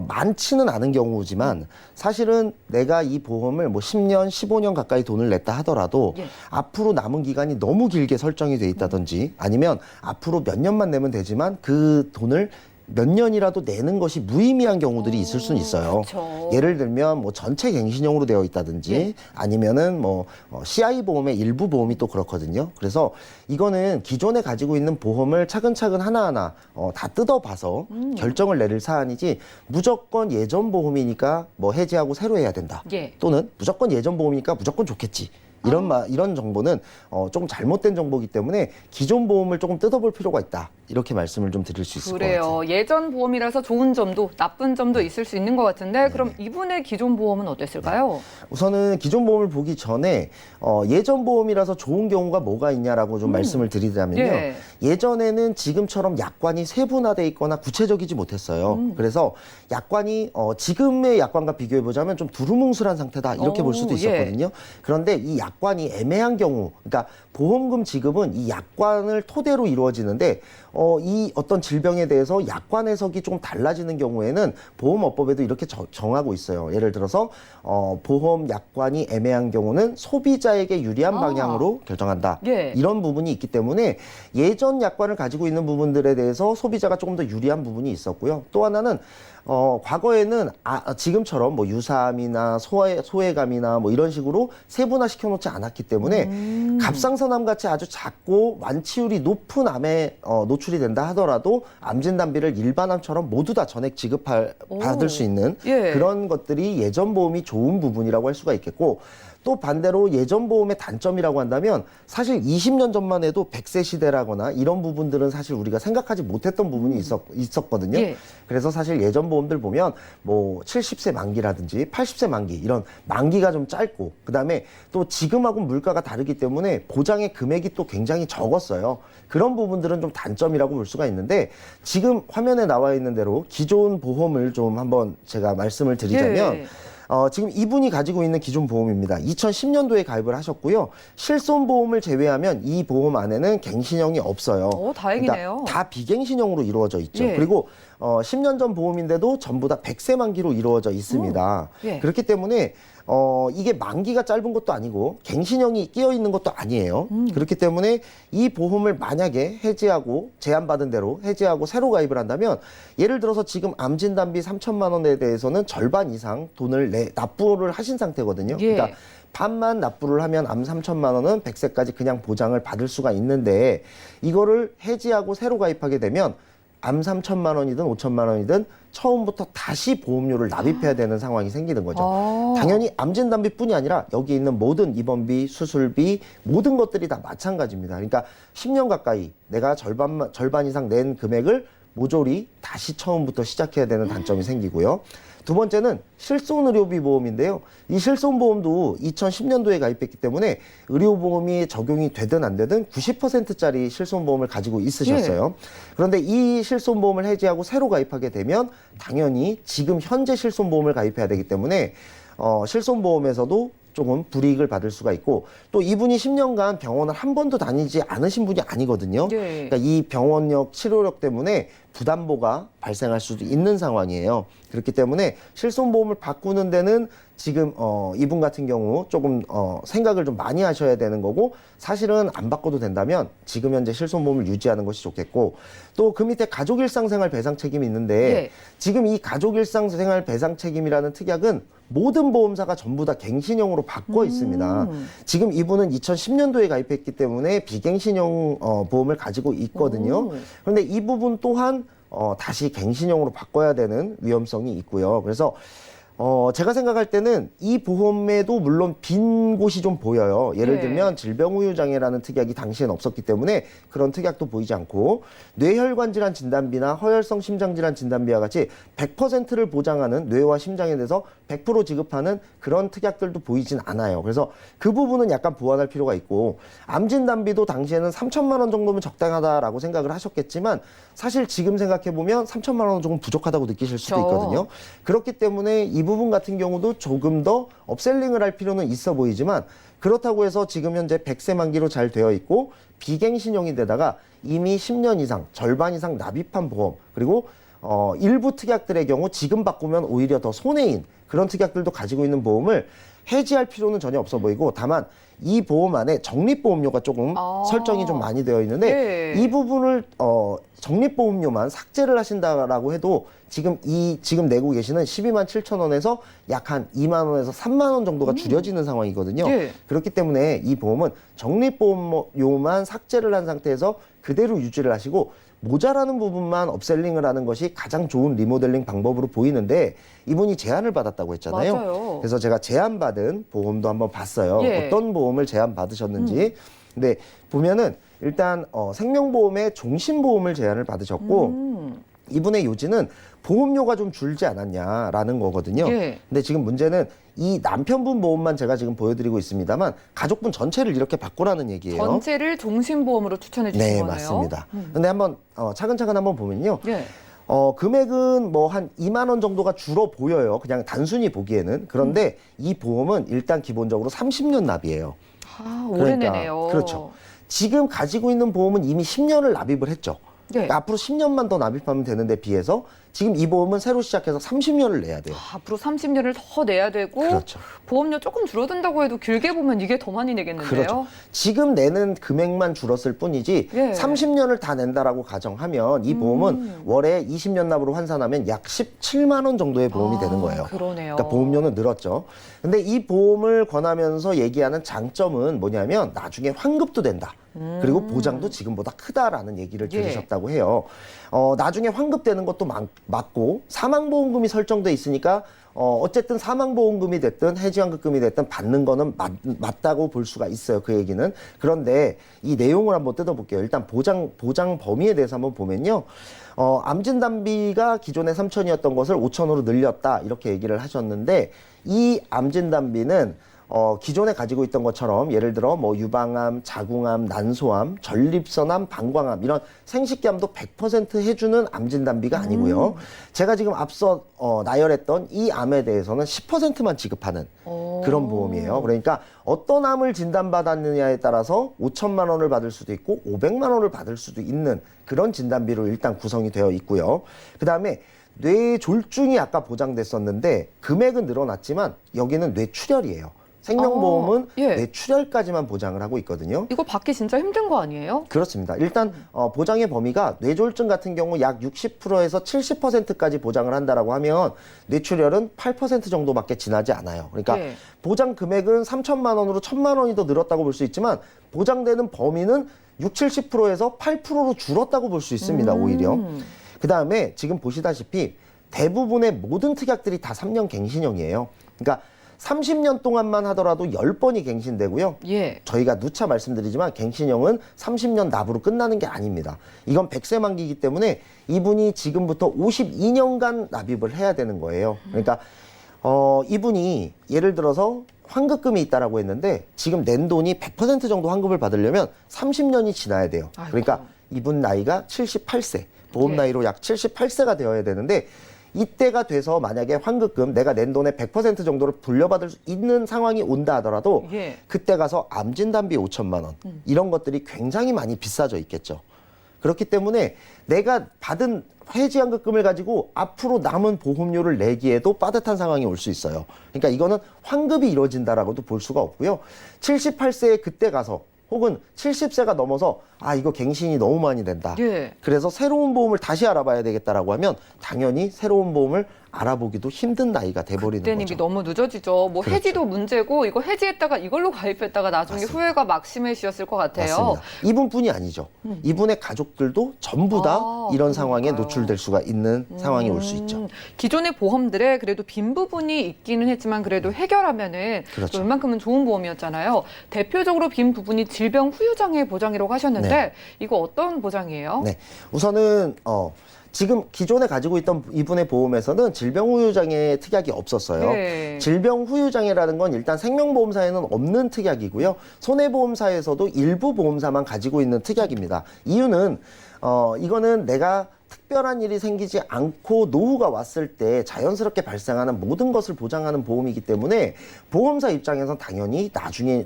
많지는 않은 경우지만 사실은 내가 이 보험을 뭐 10년, 15년 가까이 돈을 냈다 하더라도 예. 앞으로 남은 기간이 너무 길게 설정이 돼 있다든지 아니면 앞으로 몇 년만 내면 되지만 그 돈을 몇 년이라도 내는 것이 무의미한 경우들이 있을 수는 있어요. 그쵸. 예를 들면 뭐 전체 갱신형으로 되어 있다든지 예. 아니면은 뭐 CI 보험의 일부 보험이 또 그렇거든요. 그래서 이거는 기존에 가지고 있는 보험을 차근차근 하나하나 다 뜯어봐서 결정을 내릴 사안이지 무조건 예전 보험이니까 뭐 해지하고 새로 해야 된다. 예. 또는 무조건 예전 보험이니까 무조건 좋겠지. 이런 정보는 조금 잘못된 정보이기 때문에 기존 보험을 조금 뜯어볼 필요가 있다. 이렇게 말씀을 좀 드릴 수 있을 것 같아요. 그래요. 예전 보험이라서 좋은 점도 나쁜 점도 있을 수 있는 것 같은데 그럼 이분의 기존 보험은 어땠을까요? 우선은 기존 보험을 보기 전에 예전 보험이라서 좋은 경우가 뭐가 있냐라고 좀 말씀을 드리자면요. 예. 예전에는 지금처럼 약관이 세분화돼 있거나 구체적이지 못했어요. 그래서 약관이 지금의 약관과 비교해 보자면 좀 두루뭉술한 상태다 이렇게 볼 수도 예. 있었거든요. 그런데 이 약관이 애매한 경우, 그러니까 보험금 지급은 이 약관을 토대로 이루어지는데 이 어떤 질병에 대해서 약관 해석이 조금 달라지는 경우에는 보험업법에도 이렇게 정하고 있어요. 예를 들어서 보험 약관이 애매한 경우는 소비자에게 유리한 방향으로 결정한다. 예. 이런 부분이 있기 때문에 예전 약관을 가지고 있는 부분들에 대해서 소비자가 조금 더 유리한 부분이 있었고요. 또 하나는 과거에는 지금처럼 뭐 유사암이나 소외감이나 뭐 이런 식으로 세분화 시켜놓지 않았기 때문에 갑상선암 같이 아주 작고 완치율이 높은 암에 노출이 된다 하더라도 암 진단비를 일반암처럼 모두 다 전액 받을 수 있는 예. 그런 것들이 예전 보험이 좋은 부분이라고 할 수가 있겠고 또 반대로 예전 보험의 단점이라고 한다면 사실 20년 전만 해도 100세 시대라거나 이런 부분들은 사실 우리가 생각하지 못했던 부분이 있었거든요. 예. 그래서 사실 예전 보험들 보면 뭐 70세 만기라든지 80세 만기 이런 만기가 좀 짧고 그다음에 또 지금하고 물가가 다르기 때문에 보장의 금액이 또 굉장히 적었어요. 그런 부분들은 좀 단점이라고 볼 수가 있는데 지금 화면에 나와 있는 대로 기존 보험을 좀 한번 제가 말씀을 드리자면 예. 지금 이분이 가지고 있는 기존 보험입니다. 2010년도에 가입을 하셨고요. 실손보험을 제외하면 이 보험 안에는 갱신형이 없어요. 다행이네요. 그러니까 다 비갱신형으로 이루어져 있죠. 예. 그리고 10년 전 보험인데도 전부 다 100세 만기로 이루어져 있습니다. 예. 그렇기 때문에 이게 만기가 짧은 것도 아니고 갱신형이 끼어 있는 것도 아니에요. 그렇기 때문에 이 보험을 만약에 해지하고 제한받은 대로 해지하고 새로 가입을 한다면 예를 들어서 지금 암 진단비 3천만 원에 대해서는 절반 이상 돈을 납부를 하신 상태거든요. 예. 그러니까 반만 납부를 하면 암 3천만 원은 100세까지 그냥 보장을 받을 수가 있는데 이거를 해지하고 새로 가입하게 되면 암 3천만 원이든 5천만 원이든 처음부터 다시 보험료를 납입해야 되는 상황이 생기는 거죠. 당연히 암 진단비뿐이 아니라 여기 있는 모든 입원비, 수술비 모든 것들이 다 마찬가지입니다. 그러니까 10년 가까이 내가 절반 이상 낸 금액을 모조리 다시 처음부터 시작해야 되는 단점이 생기고요. 두 번째는 실손의료비 보험인데요. 이 실손보험도 2010년도에 가입했기 때문에 의료보험이 적용이 되든 안 되든 90%짜리 실손보험을 가지고 있으셨어요. 그런데 이 실손보험을 해지하고 새로 가입하게 되면 당연히 지금 현재 실손보험을 가입해야 되기 때문에 실손보험에서도 조금 불이익을 받을 수가 있고 또 이분이 10년간 병원을 한 번도 다니지 않으신 분이 아니거든요. 네. 그러니까 이 병원력, 치료력 때문에 부담보가 발생할 수도 있는 상황이에요. 그렇기 때문에 실손보험을 바꾸는 데는 지금 이분 같은 경우 조금 생각을 좀 많이 하셔야 되는 거고 사실은 안 바꿔도 된다면 지금 현재 실손보험을 유지하는 것이 좋겠고 또 그 밑에 가족일상생활 배상 책임이 있는데 네. 지금 이 가족일상생활 배상 책임이라는 특약은 모든 보험사가 전부 다 갱신형으로 바꿔 있습니다. 지금 이분은 2010년도에 가입했기 때문에 비갱신형 보험을 가지고 있거든요. 그런데 이 부분 또한 다시 갱신형으로 바꿔야 되는 위험성이 있고요. 그래서 제가 생각할 때는 이 보험에도 물론 빈 곳이 좀 보여요. 예를 네. 들면 질병우유장애라는 특약이 당시엔 없었기 때문에 그런 특약도 보이지 않고 뇌혈관 질환 진단비나 허혈성 심장질환 진단비와 같이 100%를 보장하는 뇌와 심장에 대해서 100% 지급하는 그런 특약들도 보이진 않아요. 그래서 그 부분은 약간 보완할 필요가 있고 암 진단비도 당시에는 3천만 원 정도면 적당하다라고 생각을 하셨겠지만 사실 지금 생각해보면 3천만 원은 조금 부족하다고 느끼실 수도 그렇죠. 있거든요. 그렇기 때문에 이 부분 같은 경우도 조금 더 업셀링을 할 필요는 있어 보이지만 그렇다고 해서 지금 현재 100세 만기로 잘 되어 있고 비갱신형이 되다가 이미 10년 이상, 절반 이상 납입한 보험 그리고 일부 특약들의 경우 지금 바꾸면 오히려 더 손해인 그런 특약들도 가지고 있는 보험을 해지할 필요는 전혀 없어 보이고 다만 이 보험 안에 적립보험료가 조금 설정이 좀 많이 되어 있는데 네. 이 부분을 적립보험료만 삭제를 하신다라고 해도 지금 내고 계시는 12만 7천 원에서 약 한 2만 원에서 3만 원 정도가 줄여지는 상황이거든요. 네. 그렇기 때문에 이 보험은 적립보험료만 삭제를 한 상태에서 그대로 유지를 하시고 모자라는 부분만 업셀링을 하는 것이 가장 좋은 리모델링 방법으로 보이는데 이분이 제안을 받았다고 했잖아요. 맞아요. 그래서 제가 제안받은 보험도 한번 봤어요. 예. 어떤 보험을 제안받으셨는지. 근데 보면은 일단 생명보험의 종신보험을 제안을 받으셨고 이분의 요지는 보험료가 좀 줄지 않았냐라는 거거든요. 예. 근데 지금 문제는 이 남편분 보험만 제가 지금 보여드리고 있습니다만 가족분 전체를 이렇게 바꾸라는 얘기예요. 전체를 종신보험으로 추천해 주신 네, 거네요. 맞습니다. 근데 한번 차근차근 한번 보면요. 예. 금액은 뭐 한 2만 원 정도가 줄어 보여요. 그냥 단순히 보기에는. 그런데 이 보험은 일단 기본적으로 30년 납이에요. 아, 오래내네요. 그렇죠. 지금 가지고 있는 보험은 이미 10년을 납입을 했죠. 네. 그러니까 앞으로 10년만 더 납입하면 되는데 비해서 지금 이 보험은 새로 시작해서 30년을 내야 돼요. 앞으로 30년을 더 내야 되고 그렇죠. 보험료 조금 줄어든다고 해도 길게 보면 이게 더 많이 내겠는데요. 그렇죠. 지금 내는 금액만 줄었을 뿐이지 예. 30년을 다 낸다라고 가정하면 이 보험은 월에 20년 납으로 환산하면 약 17만 원 정도의 보험이 되는 거예요. 그러네요. 그러니까 보험료는 늘었죠. 근데 이 보험을 권하면서 얘기하는 장점은 뭐냐면 나중에 환급도 된다. 그리고 보장도 지금보다 크다라는 얘기를 예. 들으셨다고 해요. 나중에 환급되는 것도 맞고 사망보험금이 설정돼 있으니까 어쨌든 사망보험금이 됐든 해지환급금이 됐든 받는 거는 맞다고 볼 수가 있어요. 그 얘기는. 그런데 이 내용을 한번 뜯어볼게요. 일단 보장 범위에 대해서 한번 보면요. 암 진단비가 기존에 3천이었던 것을 5천으로 늘렸다 이렇게 얘기를 하셨는데 이 암 진단비는 기존에 가지고 있던 것처럼 예를 들어 뭐 유방암, 자궁암, 난소암, 전립선암, 방광암 이런 생식기암도 100% 해주는 암 진단비가 아니고요. 제가 지금 앞서 나열했던 이 암에 대해서는 10%만 지급하는 그런 보험이에요. 그러니까 어떤 암을 진단받았느냐에 따라서 5천만 원을 받을 수도 있고 500만 원을 받을 수도 있는 그런 진단비로 일단 구성이 되어 있고요. 그다음에 뇌졸중이 아까 보장됐었는데 금액은 늘어났지만 여기는 뇌출혈이에요. 생명보험은 예. 뇌출혈까지만 보장을 하고 있거든요. 이거 받기 진짜 힘든 거 아니에요? 그렇습니다. 일단 보장의 범위가 뇌졸중 같은 경우 약 60%에서 70%까지 보장을 한다라고 하면 뇌출혈은 8% 정도밖에 지나지 않아요. 그러니까 예. 보장 금액은 3천만 원으로 1천만 원이 더 늘었다고 볼 수 있지만 보장되는 범위는 60, 70%에서 8%로 줄었다고 볼 수 있습니다. 오히려. 그다음에 지금 보시다시피 대부분의 모든 특약들이 다 3년 갱신형이에요. 그러니까 30년 동안만 하더라도 10번이 갱신되고요. 예. 저희가 누차 말씀드리지만 갱신형은 30년 납으로 끝나는 게 아닙니다. 이건 100세 만기이기 때문에 이분이 지금부터 52년간 납입을 해야 되는 거예요. 그러니까 이분이 예를 들어서 환급금이 있다라고 했는데 지금 낸 돈이 100% 정도 환급을 받으려면 30년이 지나야 돼요. 아이고. 그러니까 이분 나이가 78세, 보험 예. 나이로 약 78세가 되어야 되는데 이때가 돼서 만약에 환급금 내가 낸 돈의 100% 정도를 불려받을 수 있는 상황이 온다 하더라도 예. 그때 가서 암 진단비 5천만 원 이런 것들이 굉장히 많이 비싸져 있겠죠. 그렇기 때문에 내가 받은 해지환급금을 가지고 앞으로 남은 보험료를 내기에도 빠듯한 상황이 올 수 있어요. 그러니까 이거는 환급이 이루어진다라고도 볼 수가 없고요. 78세에 그때 가서 혹은 70세가 넘어서 아 이거 갱신이 너무 많이 된다. 예. 그래서 새로운 보험을 다시 알아봐야 되겠다라고 하면 당연히 새로운 보험을 알아보기도 힘든 나이가 돼버리는 그때는 거죠. 이게 너무 늦어지죠. 뭐 그렇죠. 해지도 문제고 이거 해지했다가 이걸로 가입했다가 나중에 맞습니다. 후회가 막심해지셨을 것 같아요. 맞습니다. 이분뿐이 아니죠. 이분의 가족들도 전부 다 아, 이런 상황에 그러니까요. 노출될 수가 있는 상황이 올 수 있죠. 기존의 보험들에 그래도 빈 부분이 있기는 했지만 그래도 해결하면은 그렇죠. 또 웬만큼은 좋은 보험이었잖아요. 대표적으로 빈 부분이 질병 후유장애 보장이라고 하셨는데 네. 이거 어떤 보장이에요? 네, 우선은 지금 기존에 가지고 있던 이분의 보험에서는 질병 후유장애 특약이 없었어요. 네. 질병 후유장애라는 건 일단 생명보험사에는 없는 특약이고요. 손해보험사에서도 일부 보험사만 가지고 있는 특약입니다. 이유는 이거는 내가 특별한 일이 생기지 않고 노후가 왔을 때 자연스럽게 발생하는 모든 것을 보장하는 보험이기 때문에 보험사 입장에서는 당연히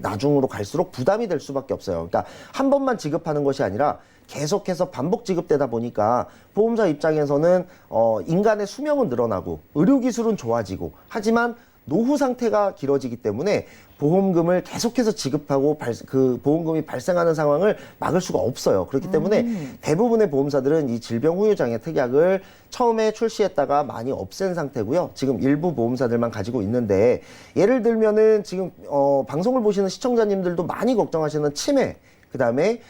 나중으로 갈수록 부담이 될 수밖에 없어요. 그러니까 한 번만 지급하는 것이 아니라 계속해서 반복 지급되다 보니까 보험사 입장에서는 인간의 수명은 늘어나고 의료기술은 좋아지고 하지만 노후 상태가 길어지기 때문에 보험금을 계속해서 지급하고 그 보험금이 발생하는 상황을 막을 수가 없어요. 그렇기 때문에 대부분의 보험사들은 이 질병 후유장애 특약을 처음에 출시했다가 많이 없앤 상태고요. 지금 일부 보험사들만 가지고 있는데 예를 들면은 지금 방송을 보시는 시청자님들도 많이 걱정하시는 치매, 그다음에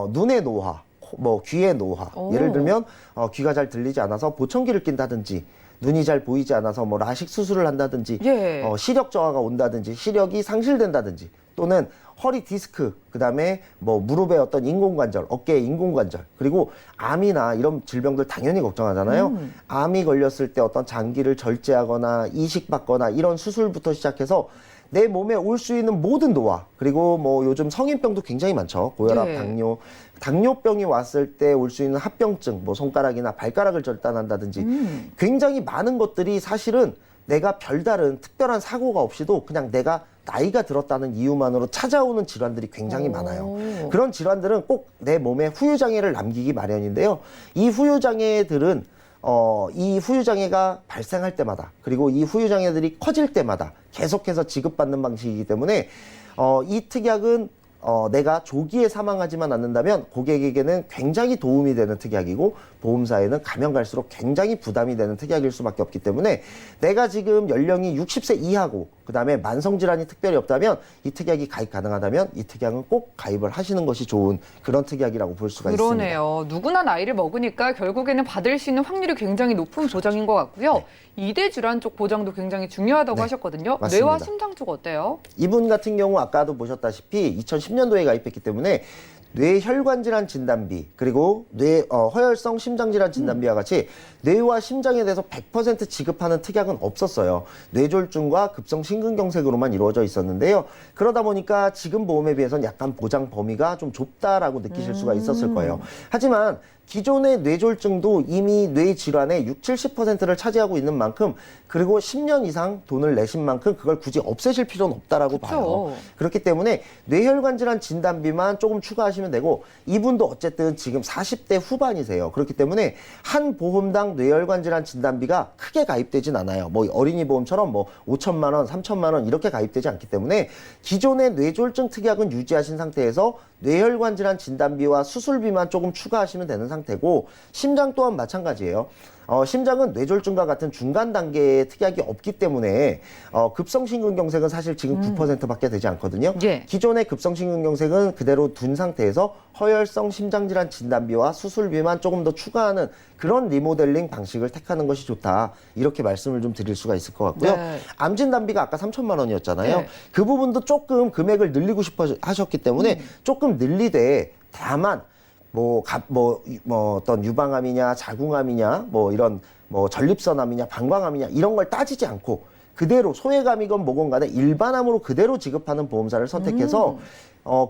눈의 노화, 뭐 귀의 노화. 오. 예를 들면 귀가 잘 들리지 않아서 보청기를 낀다든지 눈이 잘 보이지 않아서 뭐 라식 수술을 한다든지 예. 시력 저하가 온다든지 시력이 상실된다든지 또는 허리 디스크 그다음에 뭐 무릎의 어떤 인공관절, 어깨의 인공관절 그리고 암이나 이런 질병들 당연히 걱정하잖아요. 암이 걸렸을 때 어떤 장기를 절제하거나 이식받거나 이런 수술부터 시작해서 내 몸에 올 수 있는 모든 노화 그리고 뭐 요즘 성인병도 굉장히 많죠. 고혈압, 네. 당뇨병이 왔을 때 올 수 있는 합병증, 뭐 손가락이나 발가락을 절단한다든지 굉장히 많은 것들이 사실은 내가 별다른 특별한 사고가 없이도 그냥 내가 나이가 들었다는 이유만으로 찾아오는 질환들이 굉장히 많아요. 그런 질환들은 꼭 내 몸에 후유장애를 남기기 마련인데요. 이 후유장애들은 이 후유장애가 발생할 때마다 그리고 이 후유장애들이 커질 때마다 계속해서 지급받는 방식이기 때문에 이 특약은 내가 조기에 사망하지만 않는다면 고객에게는 굉장히 도움이 되는 특약이고 보험사에는 가면 갈수록 굉장히 부담이 되는 특약일 수밖에 없기 때문에 내가 지금 연령이 60세 이하고 그다음에 만성질환이 특별히 없다면 이 특약이 가입 가능하다면 이 특약은 꼭 가입을 하시는 것이 좋은 그런 특약이라고 볼 수가 있습니다. 그러네요. 누구나 나이를 먹으니까 결국에는 받을 수 있는 확률이 굉장히 높은 보장인 것 같고요. 이대 질환 쪽 보장도 굉장히 중요하다고 네. 하셨거든요. 맞습니다. 뇌와 심장 쪽 어때요? 이분 같은 경우 아까도 보셨다시피 2010년도에 가입했기 때문에 뇌혈관 질환 진단비 그리고 허혈성 심장질환 진단비와 같이 뇌와 심장에 대해서 100% 지급하는 특약은 없었어요. 뇌졸중과 급성 심근경색으로만 이루어져 있었는데요. 그러다 보니까 지금 보험에 비해서는 약간 보장 범위가 좀 좁다라고 느끼실 수가 있었을 거예요. 하지만 기존의 뇌졸중도 이미 뇌 질환의 60-70%를 차지하고 있는 만큼 그리고 10년 이상 돈을 내신 만큼 그걸 굳이 없애실 필요는 없다라고 봐요. 그렇기 때문에 뇌혈관 질환 진단비만 조금 추가하시면 되고 이분도 어쨌든 지금 40대 후반이세요. 그렇기 때문에 한 보험당 뇌혈관 질환 진단비가 크게 가입되진 않아요. 뭐 어린이 보험처럼 뭐 5천만 원, 3천만 원 이렇게 가입되지 않기 때문에 기존의 뇌졸중 특약은 유지하신 상태에서 뇌혈관 질환 진단비와 수술비만 조금 추가하시면 되는 상태고 심장 또한 마찬가지예요. 심장은 뇌졸중과 같은 중간 단계의 특약이 없기 때문에 급성심근경색은 사실 지금 9%밖에 되지 않거든요. 예. 기존의 급성심근경색은 그대로 둔 상태에서 허혈성 심장질환 진단비와 수술비만 조금 더 추가하는 그런 리모델링 방식을 택하는 것이 좋다. 이렇게 말씀을 좀 드릴 수가 있을 것 같고요. 네. 암 진단비가 아까 3천만 원이었잖아요. 네. 그 부분도 조금 금액을 늘리고 싶어 하셨기 때문에 조금 늘리되 다만 어떤 유방암이냐, 자궁암이냐, 이런 전립선암이냐, 방광암이냐 이런 걸 따지지 않고 그대로 소외감이건 뭐건 간에 일반암으로 그대로 지급하는 보험사를 선택해서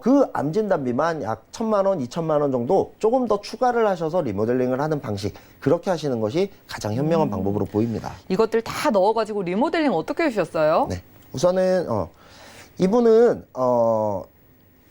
그 암 진단비만 약 1,000만 원, 2천만 원 정도 조금 더 추가를 하셔서 리모델링을 하는 방식 그렇게 하시는 것이 가장 현명한 방법으로 보입니다. 이것들 다 넣어가지고 리모델링 어떻게 해주셨어요? 네, 우선은 이분은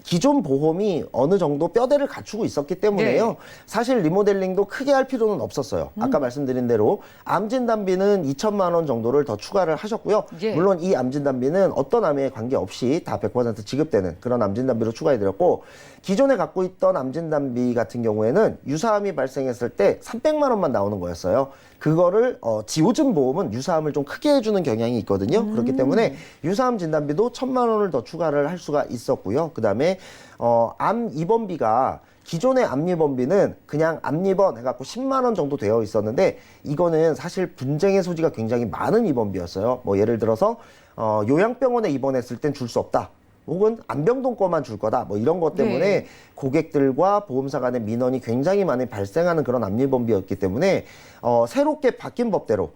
기존 보험이 어느 정도 뼈대를 갖추고 있었기 때문에요. 네. 사실 리모델링도 크게 할 필요는 없었어요. 아까 말씀드린 대로 암 진단비는 2천만 원 정도를 더 추가를 하셨고요. 예. 물론 이 암 진단비는 어떤 암에 관계없이 다 100% 지급되는 그런 암 진단비로 추가해드렸고 기존에 갖고 있던 암 진단비 같은 경우에는 유사암이 발생했을 때 300만 원만 나오는 거였어요. 그거를 요즘 보험은 유사암을 좀 크게 해주는 경향이 있거든요. 그렇기 때문에 유사암 진단비도 1,000만 원을 더 추가를 할 수가 있었고요. 그다음에 암 입원비가 기존의 암 입원비는 그냥 암 입원 해갖고 10만 원 정도 되어 있었는데 이거는 사실 분쟁의 소지가 굉장히 많은 입원비였어요. 예를 들어서 요양병원에 입원했을 땐 줄 수 없다. 혹은 안병동 거만 줄 거다. 이런 것 때문에 네. 고객들과 보험사 간의 민원이 굉장히 많이 발생하는 그런 암입원비였기 때문에 새롭게 바뀐 법대로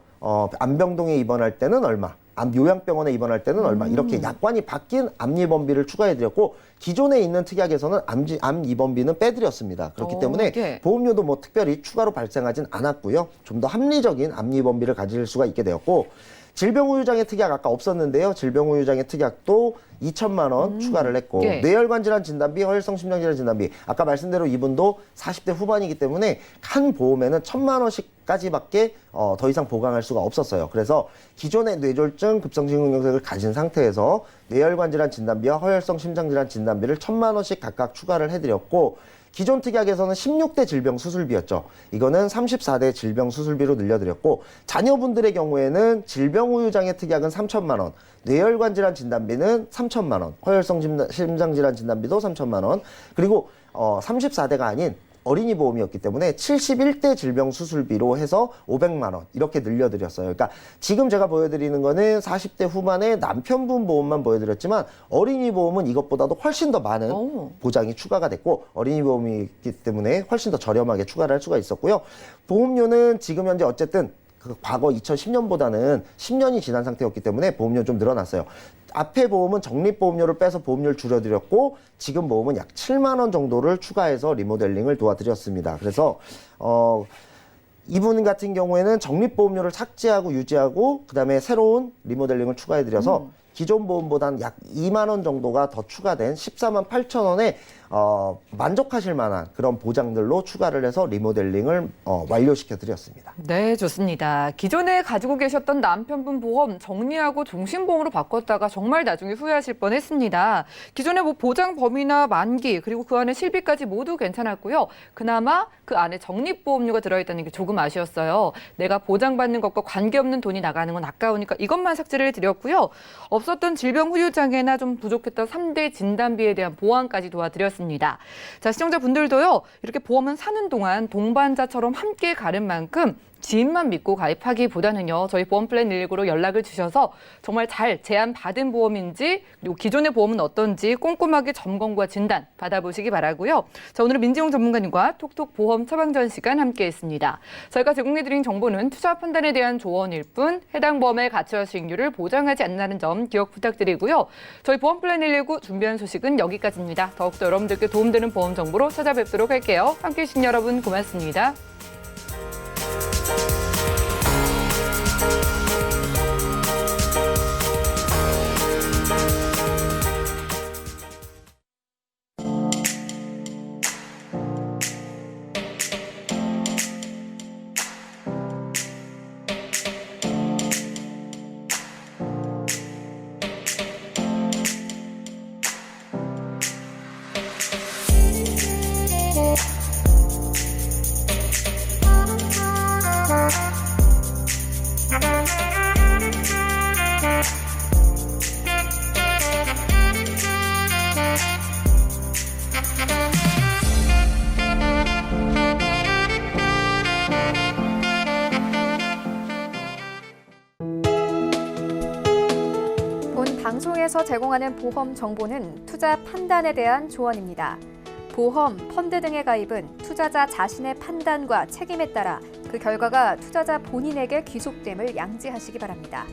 안병동에 입원할 때는 얼마, 요양병원에 입원할 때는 얼마 이렇게 약관이 바뀐 암입원비를 추가해드렸고 기존에 있는 특약에서는 암입원비는 빼드렸습니다. 그렇기 때문에 예. 보험료도 특별히 추가로 발생하진 않았고요. 좀 더 합리적인 암입원비를 가질 수가 있게 되었고 질병후유장애 특약 아까 없었는데요. 질병후유장애 특약도 2천만 원 추가를 했고 예. 뇌혈관 질환 진단비, 허혈성 심장질환 진단비 아까 말씀대로 이분도 40대 후반이기 때문에 한 보험에는 1,000만 원씩까지밖에 더 이상 보강할 수가 없었어요. 그래서 기존의 뇌졸중, 급성심근경색을 가진 상태에서 뇌혈관 질환 진단비와 허혈성 심장질환 진단비를 1,000만 원씩 각각 추가를 해드렸고 기존 특약에서는 16대 질병 수술비였죠. 이거는 34대 질병 수술비로 늘려드렸고 자녀분들의 경우에는 질병후유장애 특약은 3천만 원, 뇌혈관 질환 진단비는 3천만 원, 허혈성 심장질환 진단비도 3천만 원, 그리고 34대가 아닌 어린이 보험이었기 때문에 71대 질병 수술비로 해서 500만 원 이렇게 늘려드렸어요. 그러니까 지금 제가 보여드리는 거는 40대 후반의 남편분 보험만 보여드렸지만 어린이 보험은 이것보다도 훨씬 더 많은 보장이 추가가 됐고 어린이 보험이기 때문에 훨씬 더 저렴하게 추가를 할 수가 있었고요. 보험료는 지금 현재 어쨌든 과거 2010년보다는 10년이 지난 상태였기 때문에 보험료 좀 늘어났어요. 앞에 보험은 적립보험료를 빼서 보험료를 줄여드렸고 지금 보험은 약 7만 원 정도를 추가해서 리모델링을 도와드렸습니다. 그래서 이분 같은 경우에는 적립보험료를 삭제하고 유지하고 그다음에 새로운 리모델링을 추가해드려서 기존 보험보다는 약 2만 원 정도가 더 추가된 14만 8천 원에 만족하실 만한 그런 보장들로 추가를 해서 리모델링을 완료시켜 드렸습니다. 네, 좋습니다. 기존에 가지고 계셨던 남편분 보험 정리하고 종신보험으로 바꿨다가 정말 나중에 후회하실 뻔했습니다. 기존에 보장 범위나 만기 그리고 그 안에 실비까지 모두 괜찮았고요. 그나마 그 안에 적립보험료가 들어있다는 게 조금 아쉬웠어요. 내가 보장받는 것과 관계없는 돈이 나가는 건 아까우니까 이것만 삭제를 해드렸고요. 없었던 질병 후유장애나 좀 부족했던 3대 진단비에 대한 보완까지 도와드렸습니다. 자, 시청자분들도요. 이렇게 보험은 사는 동안 동반자처럼 함께 가는 만큼 지인만 믿고 가입하기보다는요. 저희 보험플랜 119로 연락을 주셔서 정말 잘 제안받은 보험인지 그리고 기존의 보험은 어떤지 꼼꼼하게 점검과 진단 받아보시기 바라고요. 자, 오늘은 민지용 전문가님과 톡톡 보험 처방전 시간 함께했습니다. 저희가 제공해드린 정보는 투자 판단에 대한 조언일 뿐 해당 보험의 가치와 수익률을 보장하지 않는다는 점 기억 부탁드리고요. 저희 보험플랜 119 준비한 소식은 여기까지입니다. 더욱더 여러분들께 도움되는 보험 정보로 찾아뵙도록 할게요. 함께해 주신 여러분 고맙습니다. 본 방송에서 제공하는 보험 정보는 투자 판단에 대한 조언입니다. 보험, 펀드 등의 가입은 투자자 자신의 판단과 책임에 따라 그 결과가 투자자 본인에게 귀속됨을 양지하시기 바랍니다.